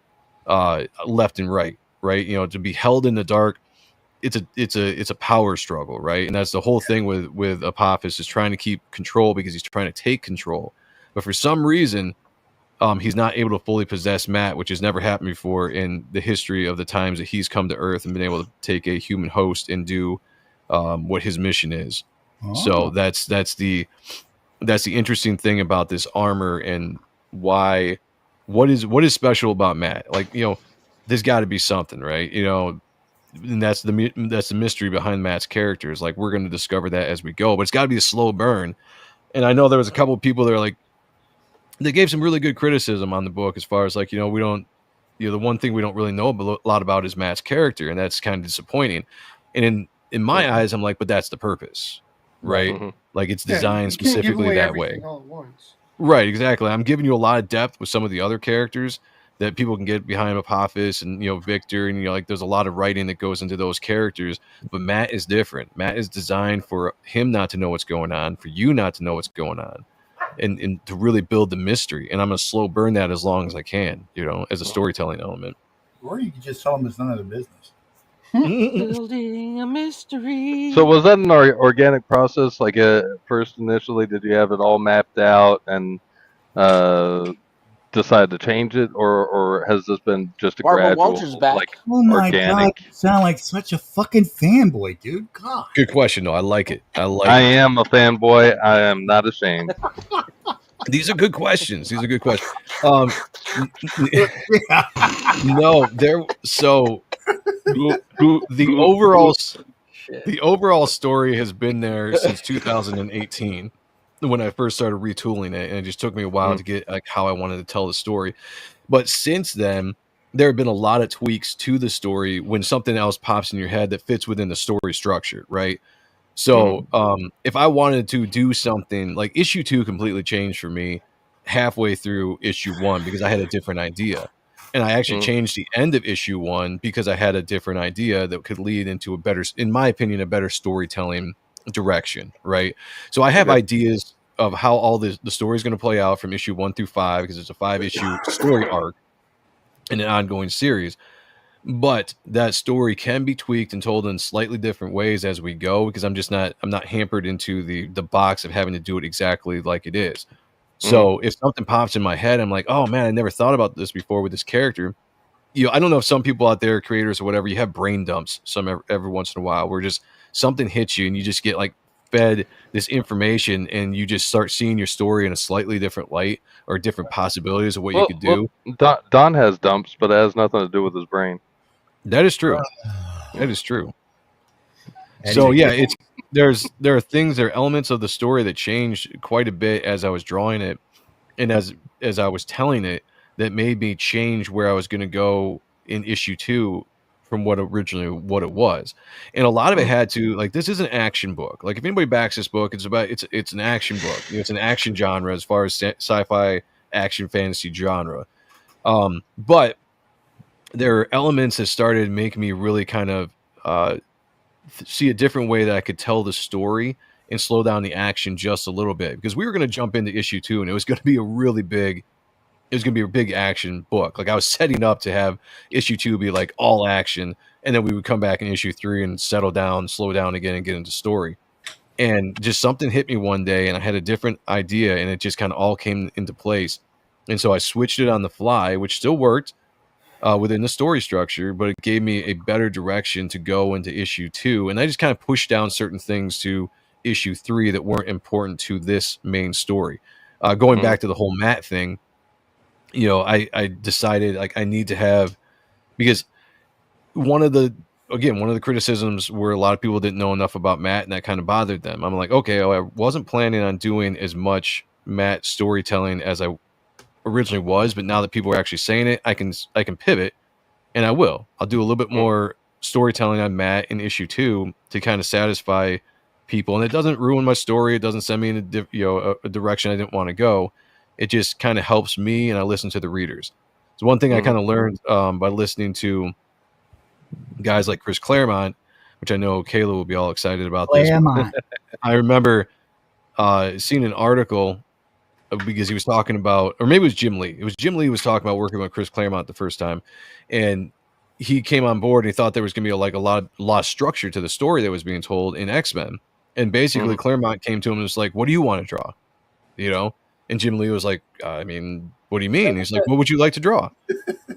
left and right, right? You know, to be held in the dark, it's a power struggle, right? And that's the whole thing with Apophis, is trying to keep control because he's trying to take control. But for some reason, he's not able to fully possess Matt, which has never happened before in the history of the times that he's come to Earth and been able to take a human host and do what his mission is. Oh. So that's the interesting thing about this armor, and what is special about Matt. Like, you know, there's got to be something, right? You know, and that's the mystery behind Matt's characters. Like, we're going to discover that as we go, but it's got to be a slow burn. And I know there was a couple of people that are like, they gave some really good criticism on the book as far as like, you know, we don't, you know, the one thing we don't really know a lot about is Matt's character, and that's kind of disappointing. And in my eyes, I'm like, but that's the purpose, right? Mm-hmm. Like, it's designed specifically that way. All at once. Right, exactly. I'm giving you a lot of depth with some of the other characters that people can get behind Apophis and, you know, Victor, and, you know, like, there's a lot of writing that goes into those characters, but Matt is different. Matt is designed for him not to know what's going on, for you not to know what's going on, and to really build the mystery. And I'm going to slow burn that as long as I can, you know, as a storytelling element. Or you could just tell them it's none of their business. Building a mystery. So was that an organic process? Like, first initially, did you have it all mapped out and decide to change it, or has this been just a Barbara gradual, Walters back. like, Oh my organic? God, you sound like such a fucking fanboy, dude. God. Good question. No, I like it. I am a fanboy. I am not ashamed. These are good questions. No, so the overall story has been there since 2018 when I first started retooling it, and it just took me a while to get like how I wanted to tell the story. But since then, there have been a lot of tweaks to the story when something else pops in your head that fits within the story structure, right? So if I wanted to do something like issue 2 completely changed for me halfway through issue 1 because I had a different idea. And I actually changed the end of issue 1 because I had a different idea that could lead into a better, in my opinion, a better storytelling direction, right? So I have ideas of how all the story is going to play out from issue 1 through 5 because it's a 5-issue story arc in an ongoing series. But that story can be tweaked and told in slightly different ways as we go, because I'm not hampered into the box of having to do it exactly like it is. So if something pops in my head, I'm like, oh man, I never thought about this before with this character. You know, I don't know if some people out there, creators or whatever, you have brain dumps every once in a while where just something hits you and you just get like fed this information and you just start seeing your story in a slightly different light or different possibilities of what you could do. Don has dumps, but it has nothing to do with his brain. That is true. That is true. So yeah, there are elements of the story that changed quite a bit as I was drawing it, and as I was telling it, that made me change where I was going to go in issue 2 from what it was. And a lot of it had to, like, this is an action book. Like, if anybody backs this book, it's an action book. You know, it's an action genre as far as sci-fi action fantasy genre. But there are elements that started making me really kind of see a different way that I could tell the story and slow down the action just a little bit, because we were going to jump into issue 2 and it was going to be a big action book. Like, I was setting up to have issue 2 be like all action, and then we would come back in issue 3 and settle down, slow down again, and get into story. And just something hit me one day and I had a different idea and it just kind of all came into place. And so I switched it on the fly, which still worked within the story structure, but it gave me a better direction to go into issue 2. And I just kind of pushed down certain things to issue 3 that weren't important to this main story. Going back to the whole Matt thing, you know, I decided, like, I need to have, because one of the criticisms were a lot of people didn't know enough about Matt, and that kind of bothered them. I'm like, okay, I wasn't planning on doing as much Matt storytelling as I originally was, but now that people are actually saying it, I can pivot and I will. I'll do a little bit more storytelling on Matt in issue 2 to kind of satisfy people, and it doesn't ruin my story. It doesn't send me in a direction I didn't want to go. It just kind of helps me, and I listen to the readers. So one thing I kind of learned by listening to guys like Chris Claremont, which I know Kayla will be all excited about this. I remember seeing an article because he was talking about, or maybe it was Jim Lee. It was Jim Lee who was talking about working with Chris Claremont the first time, and he came on board and he thought there was going to be a lot of structure to the story that was being told in X-Men. And basically Claremont came to him and was like, what do you want to draw? You know? And Jim Lee was like, I mean, what do you mean? He's like, what would you like to draw?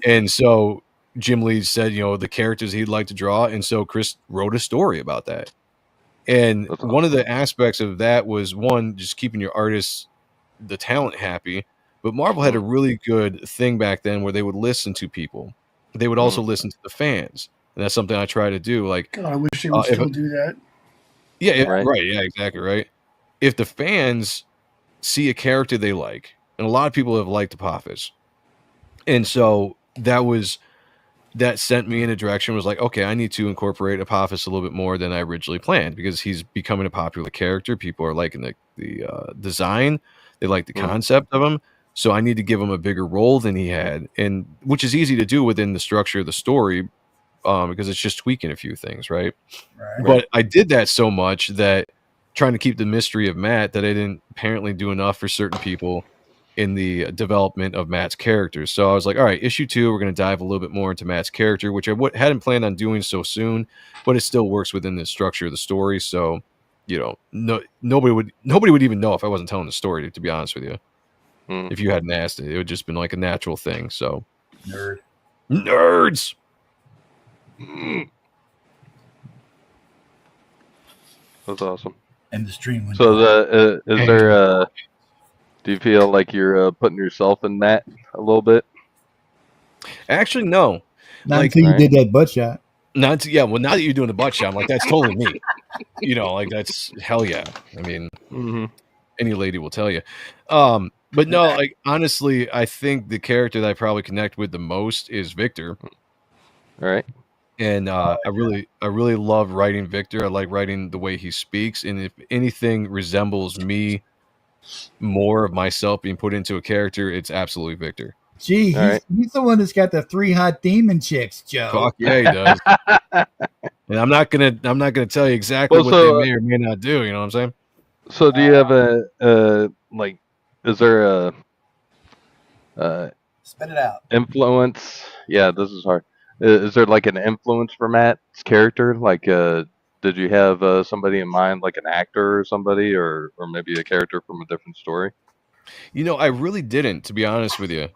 And so Jim Lee said, the characters he'd like to draw. And so Chris wrote a story about that. And one of the aspects of that was, one, just keeping your artists, the talent, happy. But Marvel had a really good thing back then where they would listen to people. They would also listen to the fans. And that's something I try to do. Like, God, I wish they would still do that. Yeah, right. Yeah, exactly, right. If the fans see a character they like, and a lot of people have liked Apophis, and so that sent me in a direction, was like, okay, I need to incorporate Apophis a little bit more than I originally planned, because he's becoming a popular character. People are liking the design. They like the concept of him. So I need to give him a bigger role than he had, and which is easy to do within the structure of the story, because it's just tweaking a few things, right? But I did that so much that, trying to keep the mystery of Matt, that I didn't apparently do enough for certain people in the development of Matt's character. So I was like, all right, issue 2, we're going to dive a little bit more into Matt's character, which I hadn't planned on doing so soon, but it still works within the structure of the story. So, nobody would even know if I wasn't telling the story, to be honest with you. If you hadn't asked it, it would just been like a natural thing. So nerds. That's awesome. And the stream went so is there do you feel like you're putting yourself in that a little bit? Actually, no. Not until you did that butt shot. Well, now that you're doing the butt shot, I'm like, that's totally me. Like, that's hell yeah. I mean, any lady will tell you. But no, like, honestly, I think the character that I probably connect with the most is Victor. All right. And I really love writing Victor. I like writing the way he speaks. And if anything resembles me, more of myself being put into a character, it's absolutely Victor. Gee, he's the one that's got the 3 hot demon chicks, Joe. Fuck yeah, he does. And I'm not gonna tell you exactly what they may or may not do. You know what I'm saying? So do you have is there a spit it out influence? Yeah, this is hard. Is there like an influence for Matt's character? Like, did you have somebody in mind, like an actor or somebody, or maybe a character from a different story? I really didn't, to be honest with you.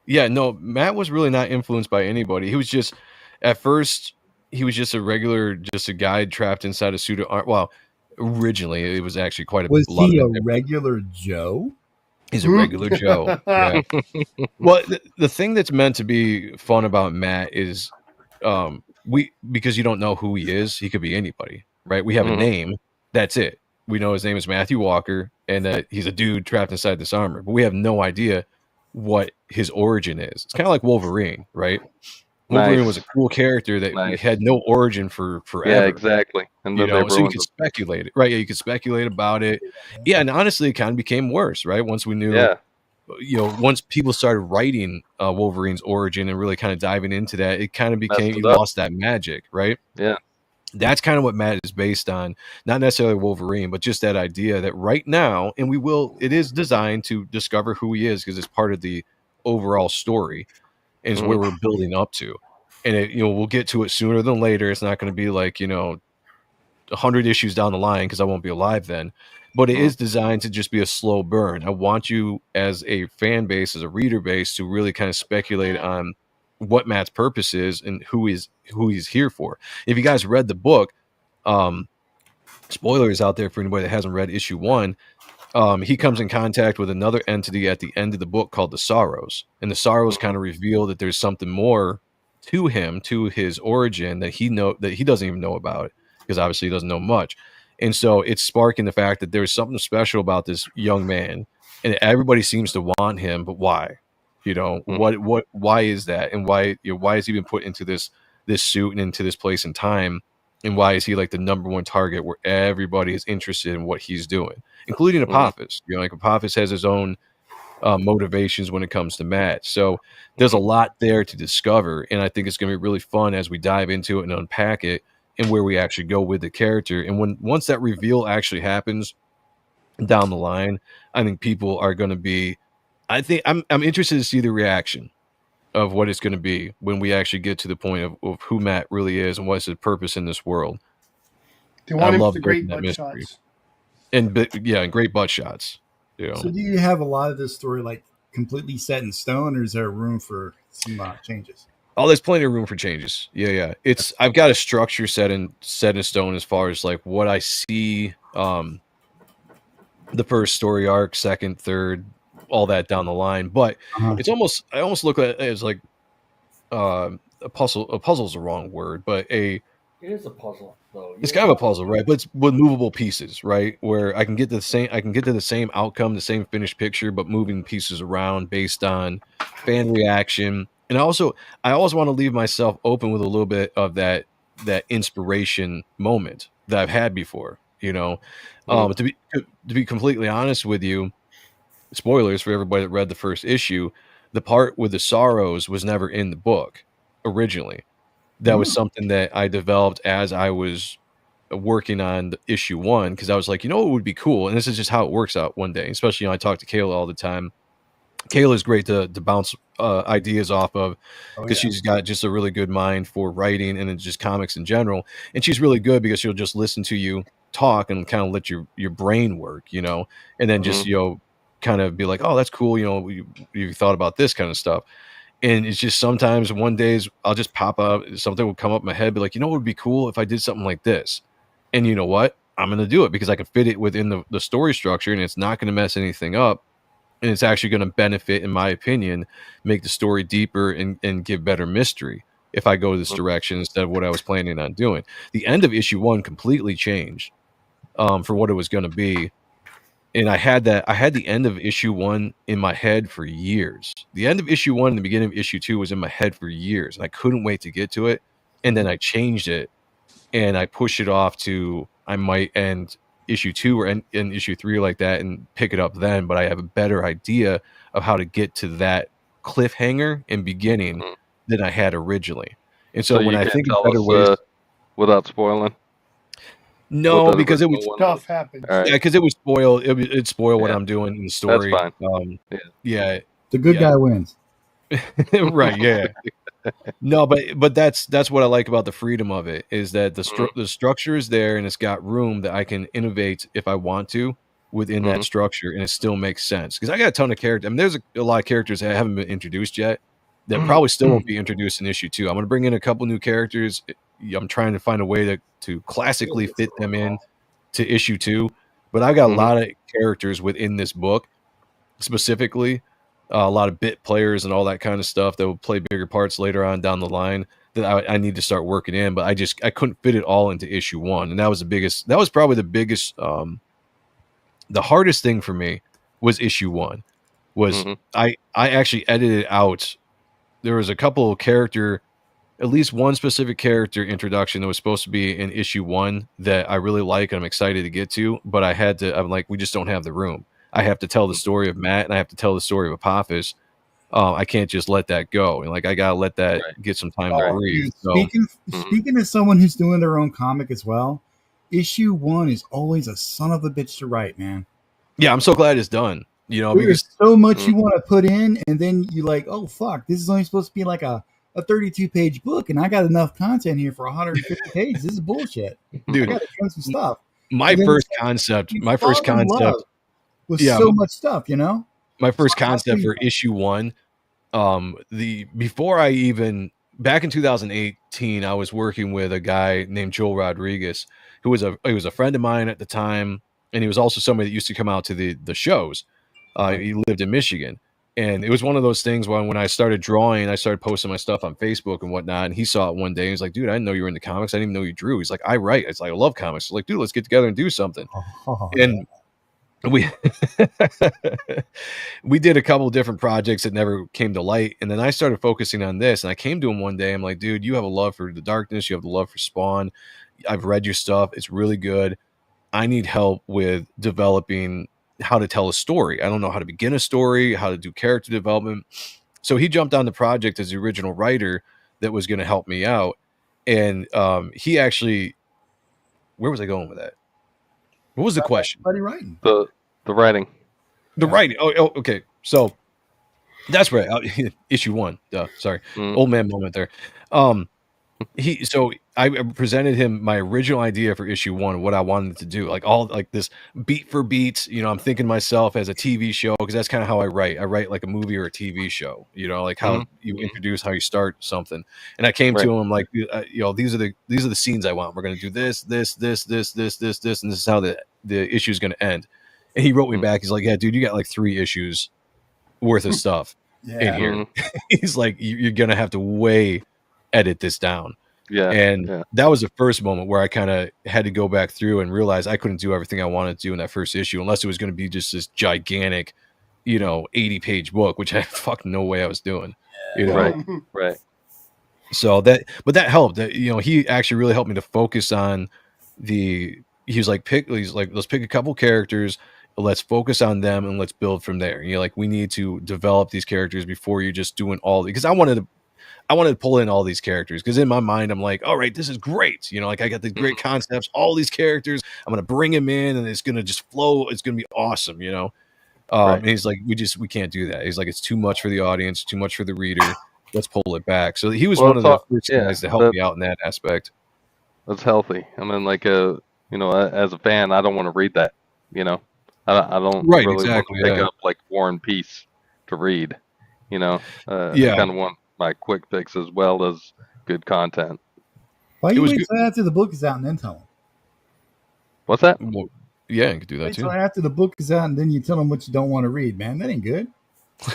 Matt was really not influenced by anybody. He was just, at first, he was just a guy trapped inside a suit of armor. Well, originally, it was actually quite a lot. Was he a regular Joe? He's a regular Joe. Yeah. Well, the thing that's meant to be fun about Matt is, because you don't know who he is, he could be anybody, right? We have a name. That's it. We know his name is Matthew Walker, and that he's a dude trapped inside this armor, but we have no idea what his origin is. It's kind of like Wolverine, right? Wolverine was a cool character that had no origin for forever. Yeah, exactly. And then so you could speculate it, right? Yeah, you could speculate about it. Yeah, and honestly, it kind of became worse, right? Once we knew, once people started writing Wolverine's origin and really kind of diving into that, it kind of became, you lost that magic, right? Yeah. That's kind of what Matt is based on. Not necessarily Wolverine, but just that idea that right now, and it is designed to discover who he is, because it's part of the overall story, and it's where we're building up to. And we'll get to it sooner than later. It's not going to be like, 100 issues down the line, because I won't be alive then. But it is designed to just be a slow burn. I want you, as a fan base, as a reader base, to really kind of speculate on what Matt's purpose is and who he's here for. If you guys read the book, spoilers out there for anybody that hasn't read issue 1, he comes in contact with another entity at the end of the book called the Sorrows, and the Sorrows kind of reveal that there's something more to him, to his origin, that he doesn't even know about, because obviously he doesn't know much. And so it's sparking the fact that there's something special about this young man, and everybody seems to want him, but why? You know, why is that, and why is he been put into this suit and into this place and time, and why is he like the number one target where everybody is interested in what he's doing, including Apophis? You know, like Apophis has his own motivations when it comes to Matt. So there's a lot there to discover, and I think it's going to be really fun as we dive into it and unpack it, and where we actually go with the character. And once that reveal actually happens down the line, I think people are going to be. I think I'm interested to see the reaction of what it's going to be when we actually get to the point of who Matt really is and what's his purpose in this world. They want him for the great butt shots. And great butt shots. You know. So do you have a lot of this story like completely set in stone, or is there room for some changes? Oh, there's plenty of room for changes. Yeah. I've got a structure set in stone as far as like what I see. The first story arc, second, third, all that down the line, but it's almost, I almost look at it as like a puzzle. A puzzle is the wrong word, but it is a puzzle though. It's kind of a puzzle, right? But it's with movable pieces, right? Where I can get to the same outcome, the same finished picture, but moving pieces around based on fan reaction. And I also want to leave myself open with a little bit of that inspiration moment that I've had before, you know. To be completely honest with you, spoilers for everybody that read the first issue, the part with the sorrows was never in the book originally. That was something that I developed as I was working on issue 1, because I was like, you know, it would be cool, and this is just how it works out one day. Especially, you know, I talk to Kayla all the time. Kayla is great to bounce ideas off of, because she's got just a really good mind for writing and just comics in general. And she's really good because she'll just listen to you talk and kind of let your brain work, you know, and then just, you know, kind of be like, oh, that's cool. You know, you thought about this kind of stuff. And it's just sometimes one days I'll just pop up, something will come up in my head, be like, you know, what would be cool if I did something like this. And you know what? I'm going to do it because I can fit it within the story structure, and it's not going to mess anything up. And it's actually going to benefit, in my opinion, make the story deeper and give better mystery if I go this direction instead of what I was planning on doing. The end of issue 1 completely changed for what it was going to be. And I had the end of issue 1 in my head for years. The end of issue 1 and the beginning of issue 2 was in my head for years, and I couldn't wait to get to it. And then I changed it, and I pushed it off to, I might end issue 2 or in issue 3 like that and pick it up then. But I have a better idea of how to get to that cliffhanger and beginning than I had originally. And so when I think of better ways, without spoiling. No, because it would stuff happens. Right. Yeah, because it would spoil. It'd spoil what I'm doing in the story. That's fine. Yeah, the good guy wins. Right. Yeah. No, but that's what I like about the freedom of it, is that the structure is there, and it's got room that I can innovate if I want to within that structure, and it still makes sense. Because I got a ton of characters. I mean, there's a lot of characters that haven't been introduced yet that probably still won't be introduced in issue 2. I'm going to bring in a couple new characters. I'm trying to find a way to classically fit them in to issue 2, but I got a lot of characters within this book, specifically a lot of bit players and all that kind of stuff that will play bigger parts later on down the line that I need to start working in. But I couldn't fit it all into issue 1, and that was probably the biggest, the hardest thing for me was issue 1. Was I actually edited out. There was a couple of at least one specific character introduction that was supposed to be in issue 1 that I really like and I'm excited to get to, but I'm like, we just don't have the room. I have to tell the story of Matt, and I have to tell the story of Apophis. I can't just let that go. And like, I gotta let that get some time to breathe. Speaking of someone who's doing their own comic as well, issue 1 is always a son of a bitch to write, man. Yeah, I'm so glad it's done. You know, there's so much you want to put in, and then you like, oh fuck, this is only supposed to be like a 32-page book, and I got enough content here for 150 pages. This is bullshit, dude. I got to trim some stuff. My first concept was so much stuff, you know. My first concept for issue 1, before I even back in 2018, I was working with a guy named Joel Rodriguez, who was a friend of mine at the time, and he was also somebody that used to come out to the shows. He lived in Michigan. And it was one of those things when I started drawing, I started posting my stuff on Facebook and whatnot. And he saw it one day. And he's like, dude, I didn't know you were into comics. I didn't even know you drew. He's like, I write. It's like, I love comics. It's like, dude, let's get together and do something. And we we did a couple different projects that never came to light, and then I started focusing on this, and I came to him one day. I'm like, dude, you have a love for the darkness, you have the love for Spawn. I've read your stuff, it's really good. I need help with developing how to tell a story. I don't know how to begin a story, how to do character development. So he jumped on the project as the original writer that was going to help me out. And he actually, where was I going with that? What was the question? Buddy writing. The writing. The writing. Oh, okay. So that's right. Issue 1. Sorry. Old man moment there. So I presented him my original idea for issue 1, what I wanted to do, like all like this beat for beat. I'm thinking myself as a TV show, because that's kind of how I write. I write like a movie or a TV show. Like how you introduce, how you start something. And I came to him like, these are the scenes I want. We're gonna do this, and this is how the issue is gonna end. And he wrote me back. He's like, yeah, dude, you got like 3 issues worth of stuff in here. He's like, you're gonna have to edit this down. That was the first moment where I kind of had to go back through and realize I couldn't do everything I wanted to do in that first issue unless it was going to be just this gigantic 80-page book, which I fucking no way I was doing. Right. So that helped. He actually really helped me to focus on he was like, let's pick a couple characters, let's focus on them, and let's build from there. We need to develop these characters before you're just doing all, because I wanted to pull in all these characters, because in my mind I'm like, all right, this is great. I got the great concepts, all these characters, I'm going to bring them in and it's going to just flow. It's going to be awesome. And he's like, we can't do that. He's like, it's too much for the audience, too much for the reader. Let's pull it back. So he was one of the first guys to help me out in that aspect. That's healthy. I mean, like, as a fan, I don't want to read that, I don't really want to pick up like War and Peace to read, I kind of want my quick fix as well as good content. Why you wait till after the book is out and then tell them? What's that? Well, yeah, you could do that too. So after the book is out and then you tell them what you don't want to read, man. That ain't good.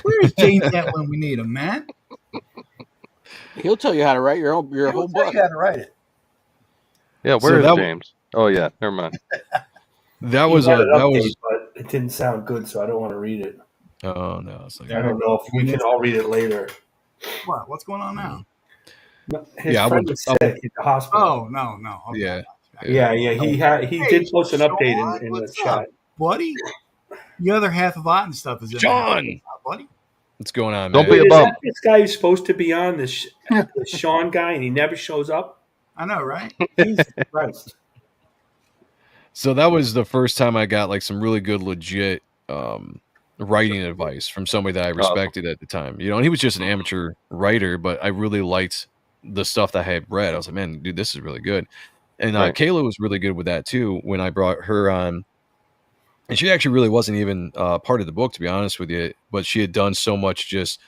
Where is James at when we need him, man? He'll tell you how to write your whole book. He'll tell you how to write it. Yeah, where is James? Oh yeah, never mind. But it didn't sound good, so I don't want to read it. Oh no! I don't know if we can all read it later. What? What's going on now? His friend was sick at the hospital. Oh no! Okay. Yeah. He did post an update in the chat, buddy. The other half of Otten stuff is John, buddy. What's going on? Don't man? be a bum. This guy who's supposed to be on this Sean guy, and he never shows up. I know, right? Jesus Christ. So that was the first time I got like some really good, legit writing advice from somebody that I respected at the time. And he was just an amateur writer, but I really liked the stuff that I had read. I was like, man, dude, this is really good. And Kayla was really good with that too when I brought her on. And she actually really wasn't even part of the book, to be honest with you, but she had done so much just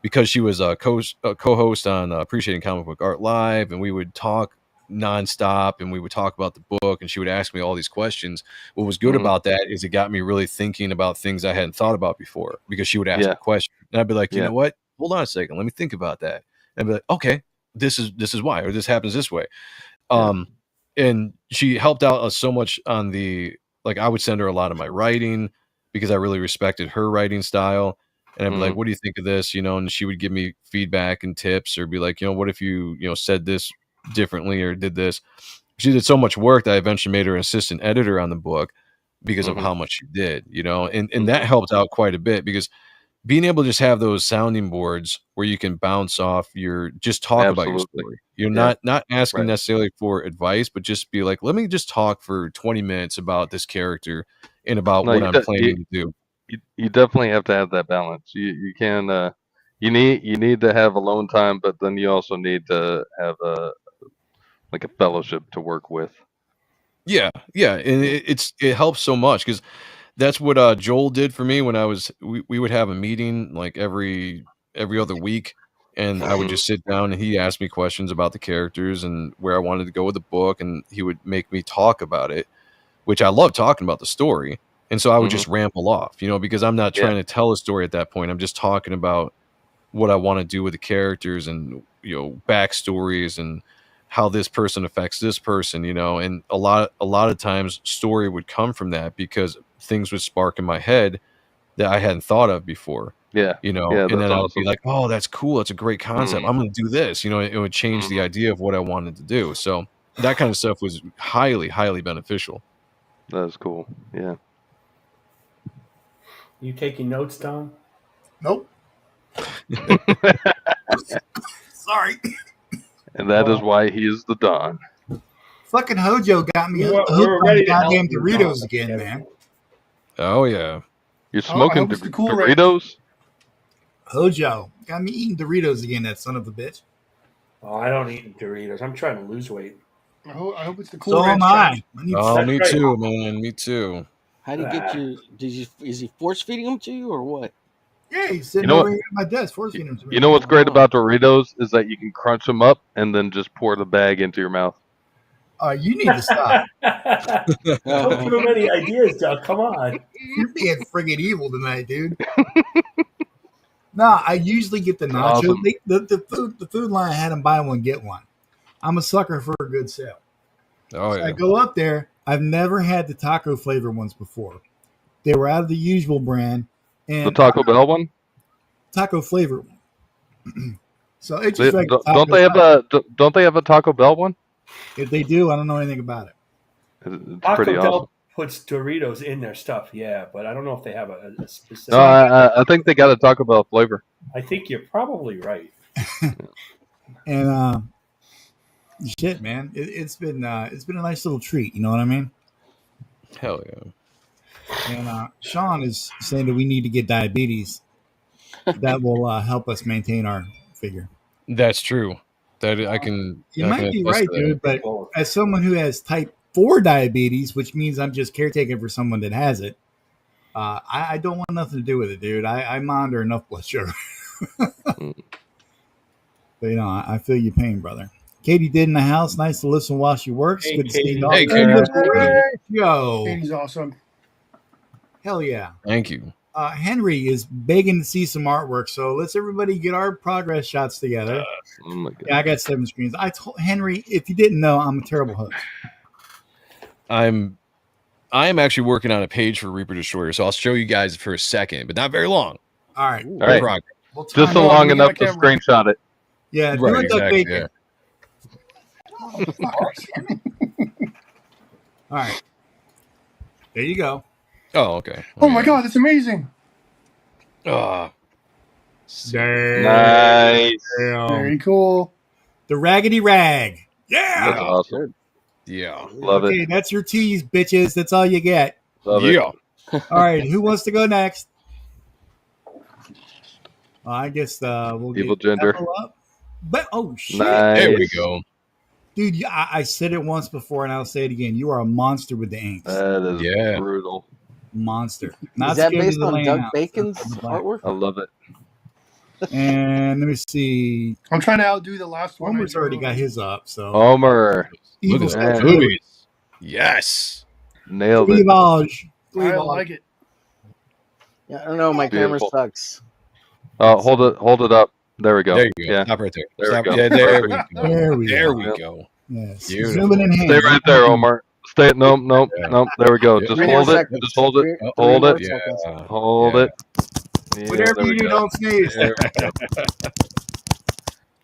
because she was a co-host on Appreciating Comic Book Art Live, and we would talk nonstop and we would talk about the book, and she would ask me all these questions. What was good about that is it got me really thinking about things I hadn't thought about before, because she would ask a question and I'd be like, you know what, hold on a second, let me think about that. And I'd be like, okay, this is why, or this happens this way. And she helped out so much on I would send her a lot of my writing because I really respected her writing style. And I'd be like, what do you think of this? And she would give me feedback and tips, or be like, what if you, said this differently or did this. She did so much work that I eventually made her an assistant editor on the book because of how much she did, and that helped out quite a bit, because being able to just have those sounding boards where you can bounce off talk about your story. You're not asking necessarily for advice, but just be like, let me just talk for 20 minutes about this character and about what I'm planning to do. You definitely have to have that balance. You can you need to have alone time, but then you also need to have a fellowship to work with. Yeah, and it helps so much, because that's what Joel did for me when we would have a meeting like every other week, and I would just sit down and he asked me questions about the characters and where I wanted to go with the book, and he would make me talk about it, which I love talking about the story. And so I would just ramble off, because I'm not trying to tell a story at that point. I'm just talking about what I want to do with the characters, and backstories, and how this person affects this person, and a lot of times story would come from that, because things would spark in my head that I hadn't thought of before. Yeah. You know, Yeah, and then that's I'd awesome. be like, oh, that's cool. That's a great concept. I'm going to do this. You know, it would change the idea of what I wanted to do. So that kind of stuff was highly, highly beneficial. That's cool. Yeah. You taking notes, Tom? Nope. Sorry. And that is why he is the Don. Fucking Hojo got me hooked on the goddamn Doritos again, man. Oh, yeah. You're smoking Doritos? Hojo got me eating Doritos again, that son of a bitch. Oh, I don't eat Doritos. I'm trying to lose weight. I hope it's the Cool So Ranch am I. Oh, me too, man. Me too. How did he get you? Is he force feeding them to you or what? Yeah, he's sitting You know over what? here at my desk, force feeding them to me. You know what's great about Doritos is that you can crunch them up and then just pour the bag into your mouth. You need to stop. Don't give him any ideas, Doug. Come on. You're being friggin' evil tonight, dude. No, I usually get the nacho. Awesome. The food line had them buy one, get one. I'm a sucker for a good sale. Oh, So yeah. I go up there. I've never had the taco flavor ones before. They were out of the usual brand. And The Taco Bell one? Taco flavor one. So it's They- just like don't they have a Taco Bell one? If they do, I don't know anything about it. It's Taco pretty Bell awesome. puts Doritos in their stuff, yeah, but I don't know if they have a specific. No, I think they got a Taco Bell flavor. I think you're probably right. And shit, man, it's been a nice little treat. You know what I mean? Hell yeah. And Sean is saying that we need to get diabetes. That will help us maintain our figure. That's true. That I can. You I might can be attest right, to that. dude. But as someone who has type 4 diabetes, which means I'm just caretaking for someone that has it, I don't want nothing to do with it, dude. I monitor enough blood sugar. But you know, I feel your pain, brother. Katie did in the house. Nice to listen while she works. Hey, Good to see Katie. you. Hey, Katie. Yo, Katie's awesome. hell yeah. Thank you. Henry is begging to see some artwork, so let's everybody get our progress shots together. Oh my god. Yeah, I got 7 screens. I told Henry, if you didn't know, I'm a terrible host. I am actually working on a page for Reaper Destroyer, so I'll show you guys for a second, but not very long. All right. All right. Progress. We'll Just time so it. long we got enough a to camera. screenshot it. Yeah, do Right, it like exactly, bacon. All right. There you go. Oh, okay. Oh my god, that's amazing. Ah, Nice. Very cool. The Raggedy Rag. That's Yeah. awesome. yeah. Love Okay, it. that's your tease, bitches. That's all you get. Love it. Yeah. All right, who wants to go next? Well, I guess we'll Evil get Ginger. Pepper up. But oh shit, Nice. There we go. dude! I said it once before, and I'll say it again. You are a monster with the inks. That is Yeah. brutal. Monster. Not Is that scared of based the on laying Doug out. Bacon's That's the black. artwork? I love it. And let me see. I'm trying to outdo the last one. Homer's already got his up. So Homer. Look Evil at that. that. Movies. Yes. Nailed it. Cleavage. I like it. Yeah, I don't know. My camera Beautiful. sucks. Hold it up. There we go. There you go. Yeah. Stop right there. There we Stop. go. Yeah, there we go. There we There go. we Yep. go. Yes. Beautiful. Zooming in hand. Stay right there, Homer. Stay. Nope. Yeah. Nope. There we go. Just Three hold more it. seconds. Just hold it. Three Hold more it. seconds. Yeah. Hold Yeah. it. Yeah, Whatever there you we do, go. don't sneeze. There we go.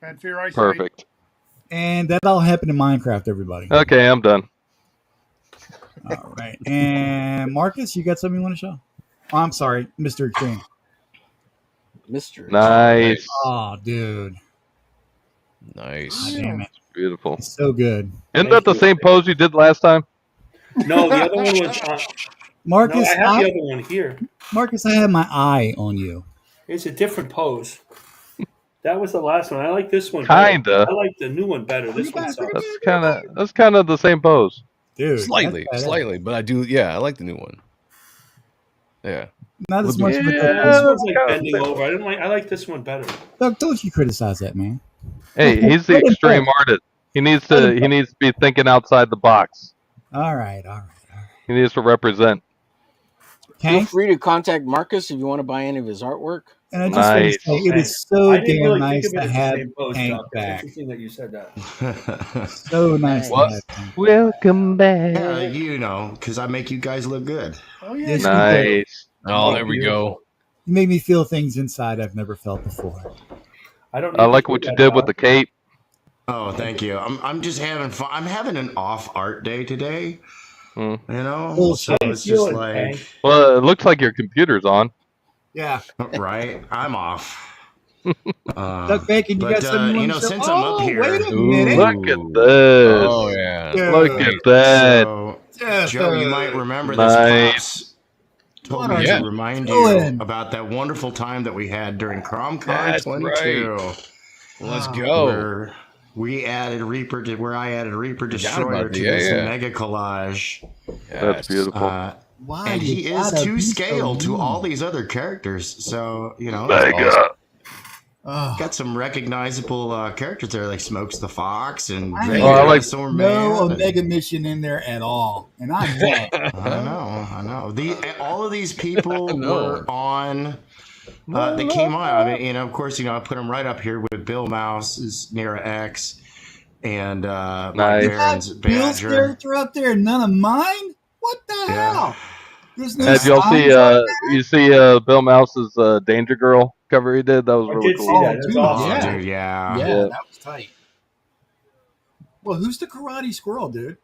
Bad fear eyesight. Perfect. And that all happened in Minecraft, everybody. Okay, I'm done. All right. And Marcus, you got something you want to show? Oh, I'm sorry, Mr. Extreme. Mystery. Nice. Oh, dude. Nice. God damn it. Beautiful. It's so good. Isn't that the same pose you did last time? No, the other one was. Marcus, No, I have the other one here. Marcus, I have my eye on you. It's a different pose. That was the last one. I like this one better. Kinda. I like the new one better. This one sucks. That's kind of the same pose. Dude. Slightly, that's badass. slightly, but I do. Yeah, I like the new one. Yeah. Not as much as This one's like bending over. I like this one better. Doug, don't you criticize that, man. Hey, he's the Let him extreme talk. artist. He needs to be thinking outside the box. All right. He needs to represent. Feel free to contact Marcus if you want to buy any of his artwork. And I just want to Nice. say, it is so I didn't damn really nice think of to it as the have same pose, Hank Chuck. It's back. interesting that you said that. So nice to What? have Hank. Welcome back. Yeah, you know, because I make you guys look good. Oh yeah. Yes, Nice. Oh, there we go. You made me feel things inside I've never felt before. I don't. I like what you did with the cape. Oh, thank you. I'm just having fun. I'm having an off art day today. You know, Bullshit. so it's just like, Well, it looks like your computer's on. Yeah. right. I'm off. Duck Bacon, you got something you you know, want to say? since I'm up Oh, here, wait a minute. Look at this. Oh yeah. Look at that. So, Joe, you might remember Nice. this. Pops told me Yeah. to remind doing? you about that wonderful time that we had during CromCon That's 22. Let's go. Where we added Reaper to where I added Reaper Destroyer about to it. this Yeah. mega collage. That's beautiful. Why And you he is gotta to be scale so to mean? all these other characters. So, you know, Mega. Oh, got some recognizable characters there, like Smokes the Fox and I Vader, ain't I like- Dinosaur no Man. Omega mission in there at all. And I'm mad. I know. All of these people know. were on. They came on. I mean, of course, I put them right up here with Bill Mouse's Nera X and Mark Nice. Barron's Bill's Badger. character up there, none of mine? What the Yeah. hell? There's no And you'll see, signs on you see Bill Mouse's Danger Girl cover he did. That was I really did cool. see that. That's dude, awesome. yeah. Dude, yeah. Yeah, Yeah. that was tight. Well, who's the karate squirrel, dude?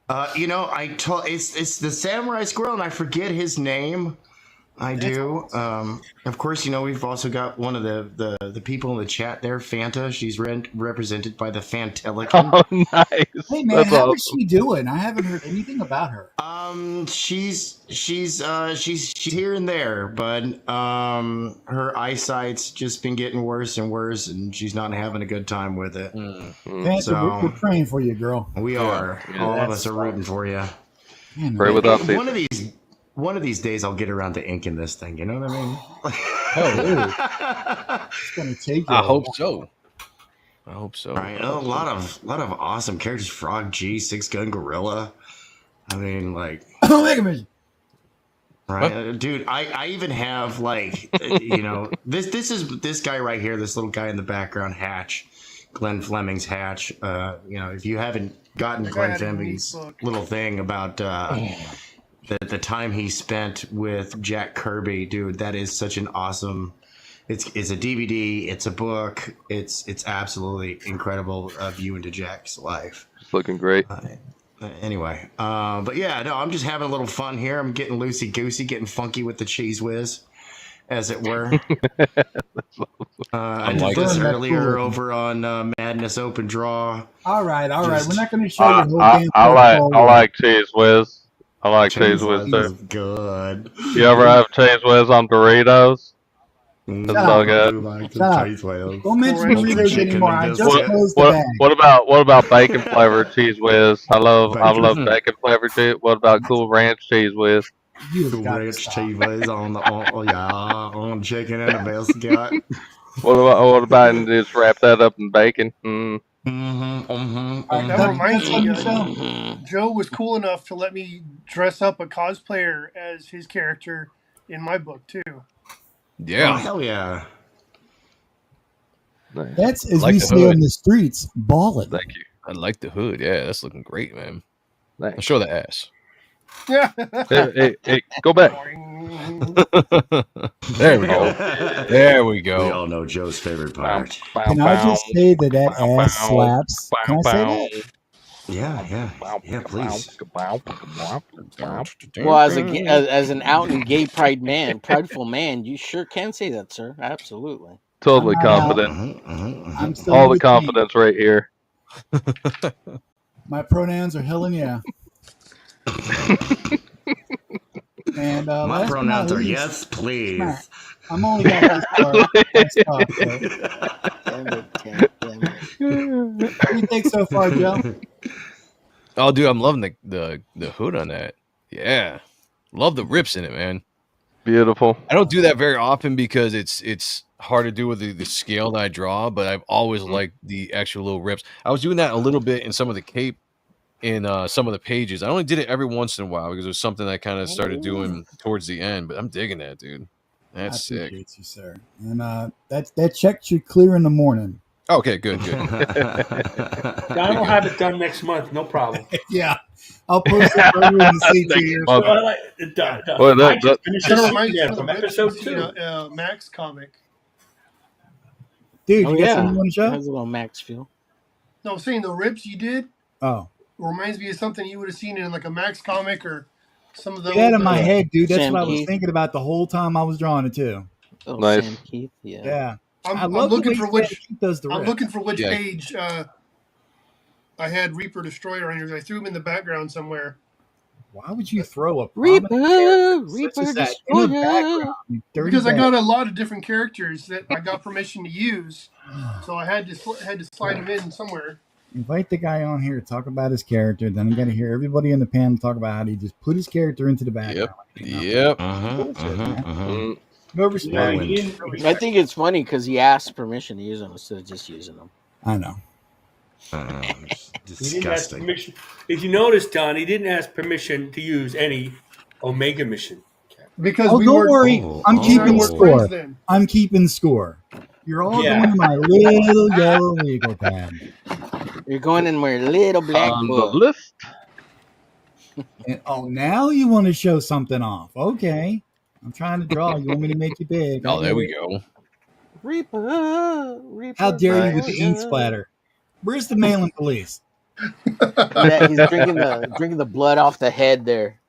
I told it's the Samurai Squirrel, and I forget his name. I do. Of course, we've also got one of the people in the chat there, Fanta. She's represented by the Fantelican. Oh, nice. Hey man, That's how is awesome. she doing? I haven't heard anything about her. She's here and there, but her eyesight's just been getting worse and worse, and she's not having a good time with it. Fanta, So- we're praying for you, girl. We are. Yeah, All of that's us are rooting for you. Man, Pray with us. One of these days, I'll get around to inking this thing. You know what I mean? it's gonna take you. I hope so. I hope so. Right, a lot of awesome characters. Frog G, Six Gun Gorilla. I mean, like, Omega mission. right, dude. I even have this guy right here, this little guy in the background, Hatch, Glenn Fleming's Hatch. If you haven't gotten That guy Glenn had a Fleming's neat book. little thing about the time he spent with Jack Kirby, dude, that is such an awesome. It's a DVD. It's a book. It's absolutely incredible view into Jack's life. It's looking great. Anyway, but yeah, no, I'm just having a little fun here. I'm getting loosey goosey, getting funky with the cheese whiz, as it were. I did like this it. earlier over on Madness Open Draw. All right. Just- We're not gonna show you the whole I damn like portfolio. cheese whiz. I like cheese whiz Cheese too. is good. You ever have cheese whiz on Doritos? It's so good. Shut up. Don't mention Doritos Chicken anymore. I and just biscuit. closed the bag. What about bacon flavored cheese whiz? I love bacon flavored cheese. What about Cool Ranch cheese whiz? You've The got to rich stop. cheese whiz on chicken and a biscuit. What about and just wrap that up in bacon? Mm. That reminds me, Joe was cool enough to let me dress up a cosplayer as his character in my book too. Oh, Yeah. hell yeah. That's as Like we the say hood. on the streets, balling. Thank you. I like the hood. Yeah, that's looking great, man. Thanks. I'll show the ass. Yeah. Hey, go back. There we go. There we We go. all know Joe's favorite part. Can I just say that ass slaps? Can I say that? Yeah, please. Well, as an out and gay pride man, prideful man, you sure can say that, sir. Absolutely. Totally I'm not confident. I'm still All in the between. confidence right here. My pronouns are hell and yeah. And My last but not pronouns are least, yes, please. Nah, I'm only got this part. That's tough, so. Damn it. What do you think so far, Joe? Oh, dude, I'm loving the hood on that. Yeah, love the rips in it, man. Beautiful. I don't do that very often because it's hard to do with the scale that I draw, but I've always liked the actual little rips. I was doing that a little bit in some of the cape in some of the pages. I only did it every once in a while because it was something I kind of started doing towards the end, but I'm digging that, dude. That's I sick. appreciate you, sir. And that check should clear in the morning. Okay, good. Don will have it done next month, no problem. Yeah, I'll post it earlier in the CT here. month. So I like Well, I just finished Kind of this reminds me Superman of from the Rips episode you've seen 2. Max comic. Dude, Oh you got yeah, something you want to it show? has a little Max feel. No, I'm saying the rips you did Oh, reminds me of something you would have seen in like a Max comic or some of the yeah, old. in my head, dude. That's Sam what I was Keith. thinking about the whole time I was drawing it too. Oh, Nice. Sam Keith. Yeah. Yeah, I I'm love the looking way for Sam which. Keith does the I'm rip. looking for which Yeah. page. I had Reaper Destroyer on here. I threw him in the background somewhere. Why would you throw a Reaper, prominent character such Reaper as that in the Destroyer. background? You dirty Because I bastard. got a lot of different characters that I got permission to use, so I had to slide them in somewhere. Invite the guy on here to talk about his character. Then you got to hear everybody in the panel talk about how he just put his character into the background. Yep. Bullshit, man. Mm. No respect. I think it's funny because he asked permission to use them instead of just using them. I know. He didn't ask Disgusting. permission. If you notice, Don, he didn't ask permission to use any Omega mission. Because Oh, we don't were. worry. I'm we keeping weren't score. friends then. I'm keeping score. You're all Yeah. going to my little yellow legal pad. You're going in where little black On the book. list. And, oh, now you want to show something off. Okay. I'm trying to draw. You want me to make you big. Oh, there we go. Reaper. How dare you with the ink Destroyer. splatter? Where's the Maryland police? Yeah, he's drinking the blood off the head there.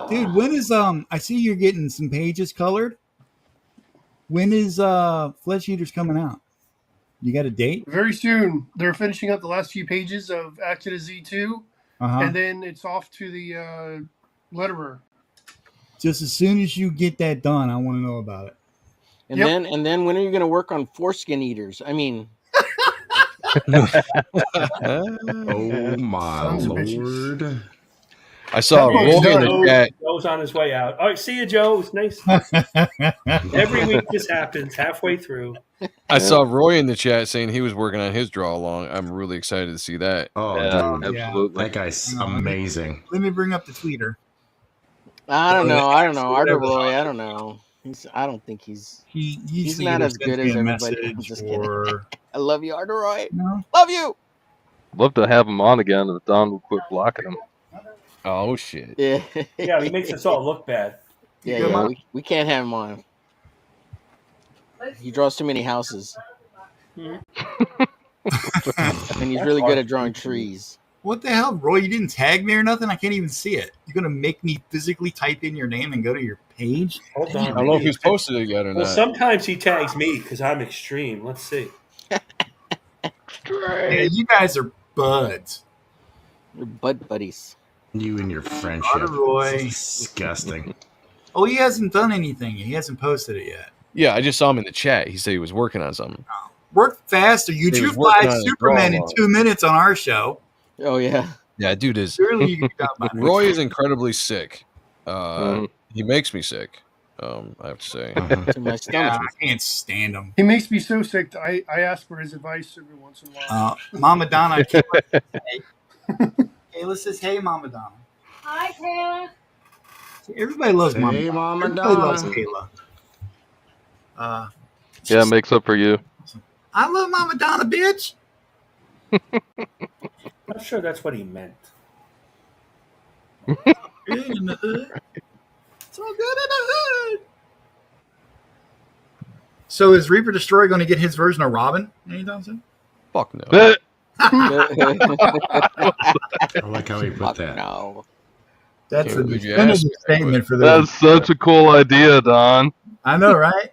Dude, when is I see you're getting some pages colored. When is Flesh Eaters coming out? You got a date? Very soon. They're finishing up the last few pages of Acted as Z2, and then it's off to the letterer. Just as soon as you get that done, I want to know about it. And Yep. then when are you going to work on foreskin eaters? I mean, Oh my Sons of bitches. lord! I saw That Roy book's in done. the chat. Joe's on his way out. All right, see you, Joe. It's nice. Every week this happens halfway through. I saw Roy in the chat saying he was working on his draw along. I'm really excited to see that. Oh, Yeah, dude, absolutely. that guy's amazing. Let me bring up the tweeter. I don't know. Arthur Whatever. Roy, I don't know. I don't think he's He's not either as good sent as me a everybody. I'm message just kidding. or I love you, Arthur Roy. no. Love you. Love to have him on again if Don will quit blocking him. Oh shit! Yeah. Yeah, he makes us all look bad. Yeah. We can't have him on. He draws too many houses. And he's really good at drawing trees. What the hell, Roy? You didn't tag me or nothing? I can't even see it. You're gonna make me physically type in your name and go to your page? Hold I on. don't know if he's posted it yet or Well, not. sometimes he tags me because I'm extreme. Let's see. Yeah, you guys are buds. We're bud buddies. You and your friendship. Roy. It's disgusting. Oh, he hasn't done anything. He hasn't posted it yet. Yeah, I just saw him in the chat. He said he was working on something. Work faster. You He drew was working 5 on his Superman draw in log. 2 minutes on our show. Oh yeah. Yeah, dude is. Surely you can talk about it. Roy is incredibly sick. Mhm. He makes me sick. I have to say. To my Yeah, stomach. I can't stand him. He makes me so sick that I ask for his advice every once in a while. Mama Donna. Kayla says, "Hey, Mama Donna." Hi, Kayla. Everybody loves Mama. Hey, Donna. Mama Everybody loves Donna. Kayla. Yeah, it makes up for you. I love Mama Donna, bitch. I'm sure that's what he meant. Good in the hood. It's all good in the hood. So is Reaper Destroyer going to get his version of Robin anytime soon? Fuck no. I like how he put Fuck that. no. That's Can't a believe you asked definitive me that, statement for That's this. such a cool idea, Don. I know, right?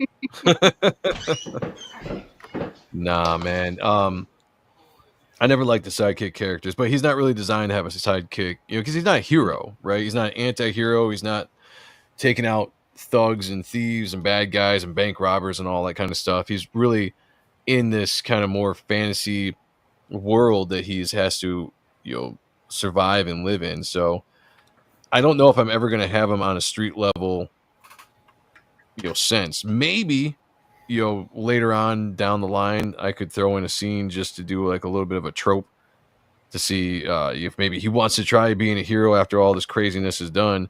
Nah, man. I never liked the sidekick characters, but he's not really designed to have a sidekick, because he's not a hero, right? He's not an anti-hero. He's not taking out thugs and thieves and bad guys and bank robbers and all that kind of stuff. He's really in this kind of more fantasy world that he has to, survive and live in. So I don't know if I'm ever going to have him on a street level, sense. Maybe, later on down the line, I could throw in a scene just to do like a little bit of a trope to see if maybe he wants to try being a hero after all this craziness is done.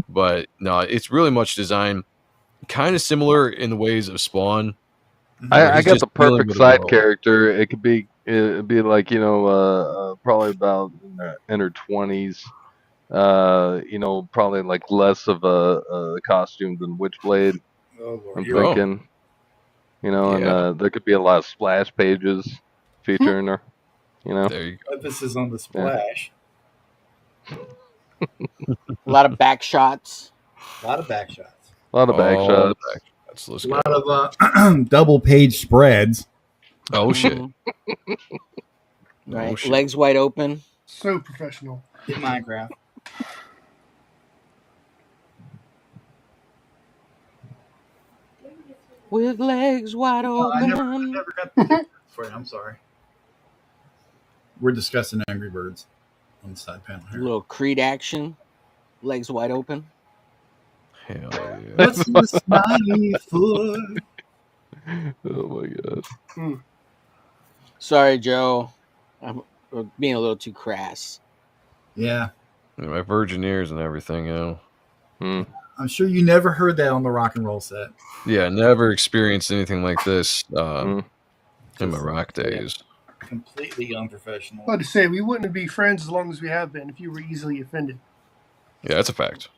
But no, it's really much designed kind of similar in the ways of Spawn. I He's got just the dealing perfect with the side world. character. It'd be like probably about in her 20s. Probably like less of a costume than Witchblade. Oh, Lord. I'm You're right. thinking, and Yeah. there could be a lot of splash pages featuring her. There you go. Emphasis on the splash. A lot of back shots. A lot of back shots. A lot of back All shots. back shots. Let's A go. lot of double page spreads. Oh shit. Mhm. Oh, Right, shit. legs wide open. So professional. In Minecraft. With legs wide I open. never got the picture for you. I'm sorry. We're discussing Angry Birds on the side panel here. Little Creed action. Legs wide open. Hell yeah. What's the smiley for? Oh my god. Sorry, Joe. I'm being a little too crass. Yeah. My virgin ears and everything, I'm sure you never heard that on the rock and roll set. Yeah, never experienced anything like this Mm. in my rock days. Completely unprofessional. About to say, we wouldn't be friends as long as we have been if you were easily offended. Yeah, that's a fact.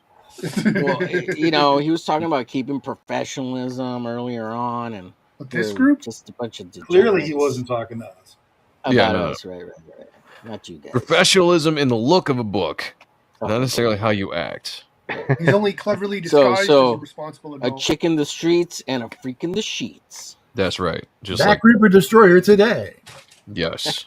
Well, he was talking about keeping professionalism earlier on, and But this we're group? just a bunch of degenerates. Clearly, he wasn't talking to us. About Yeah, no. us, right. Not you guys. Professionalism in the look of a book, Oh, not necessarily how you act. He's only cleverly disguised as a responsible a adult. chick in the streets and a freak in the sheets. That's right. Just Back like Reaper Destroyer today. yes.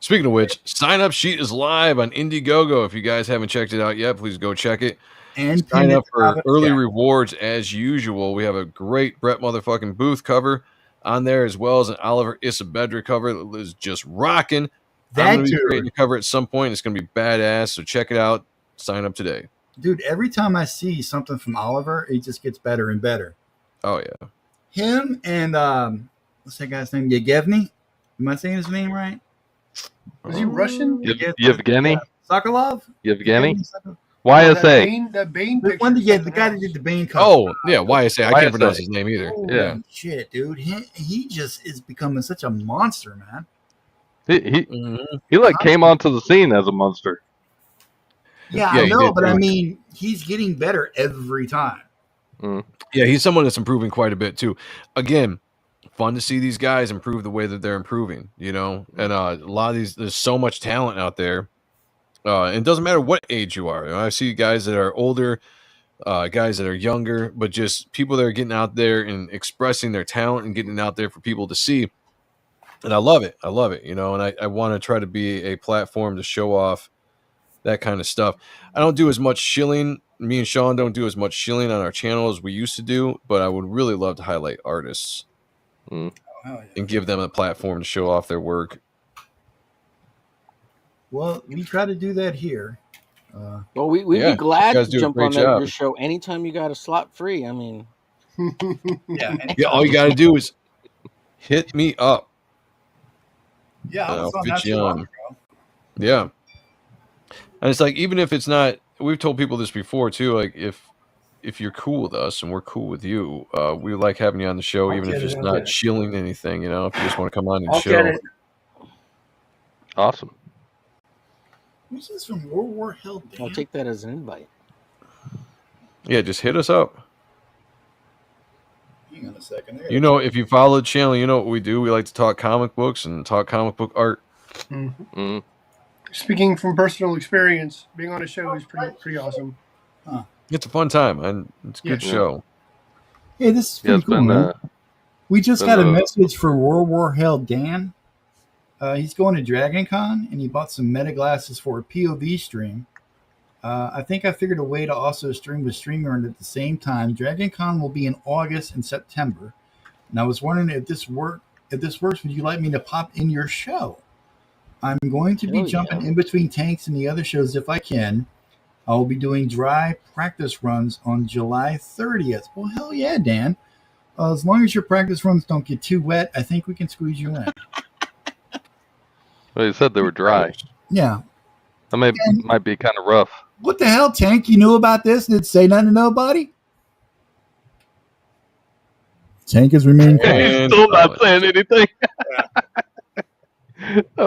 Speaking of which, sign up sheet is live on Indiegogo. If you guys haven't checked it out yet, please go check it. And Sign up Peanut for Rabbit early Jack. rewards as usual. We have a great Brett motherfucking Booth cover on there, as well as an Oliver Isabedra cover that is just rocking. I'm That going to be dude. creating a cover at some point. It's going to be badass. So check it out. Sign up today. Dude, every time I see something from Oliver, it just gets better and better. Oh yeah. Him and what's that guy's name? Yevgeny? Am I saying his name right? Was he Russian? Yevgeny? Sokolov? Yevgeny? That YSA. Bane The picture. one the guy that did the Bane cover. Oh yeah. YSA. I can't YSA. pronounce his name either. Holy Yeah. shit, dude. He just is becoming such a monster, man. He like came onto the scene as a monster. Yeah, Yeah, I he know, did, but I too. mean, he's getting better every time. Yeah, he's someone that's improving quite a bit too. Again, fun to see these guys improve the way that they're improving, and a lot of these, there's so much talent out there. And it doesn't matter what age you are. I see guys that are older, guys that are younger, but just people that are getting out there and expressing their talent and getting it out there for people to see. And I love it. And I want to try to be a platform to show off that kind of stuff. I don't do as much shilling. Me and Sean don't do as much shilling on our channel as we used to do, but I would really love to highlight artists and give them a platform to show off their work. Well, we try to do that here. Well, we'd Yeah, be glad you guys to do a jump great on job. your show anytime you got a slot free. I mean, Yeah, Yeah, all you got to do is hit me up. yeah, I I'll was on fit that you too long on. ago. Yeah. And it's like, even if it's not, we've told people this before too, like if you're cool with us and we're cool with you, we like having you on the show, even if it's not shilling anything, if you just want to come on and I'll show. get it. Awesome. Who's this from World War Hell? I'll take that as an invite. Yeah, just hit us up. Hang on a second. If you follow the channel, you know what we do. We like to talk comic books and talk comic book art. Mm. Speaking from personal experience, being on a show is pretty awesome. It's a fun time, and it's a good Yeah. show. Hey, this is Yeah, pretty it's cool, been man. We just been got a a- message for World War Hell Dan. He's going to Dragon Con, and he bought some meta glasses for a POV stream. I think I figured a way to also stream with StreamYard at the same time. Dragon Con will be in August and September. And I was wondering if this works, would you like me to pop in your show? I'm going to be Hell jumping yeah. in between tanks and the other shows if I can. I will be doing dry practice runs on July 30th. Well, hell yeah, Dan. As long as your practice runs don't get too wet, I think we can squeeze you in. Well, you said they were dry. Yeah. That might be kind of rough. What the hell, Tank? You knew about this and didn't say nothing to nobody? Tank is remaining quiet. He's still not saying anything. Oh,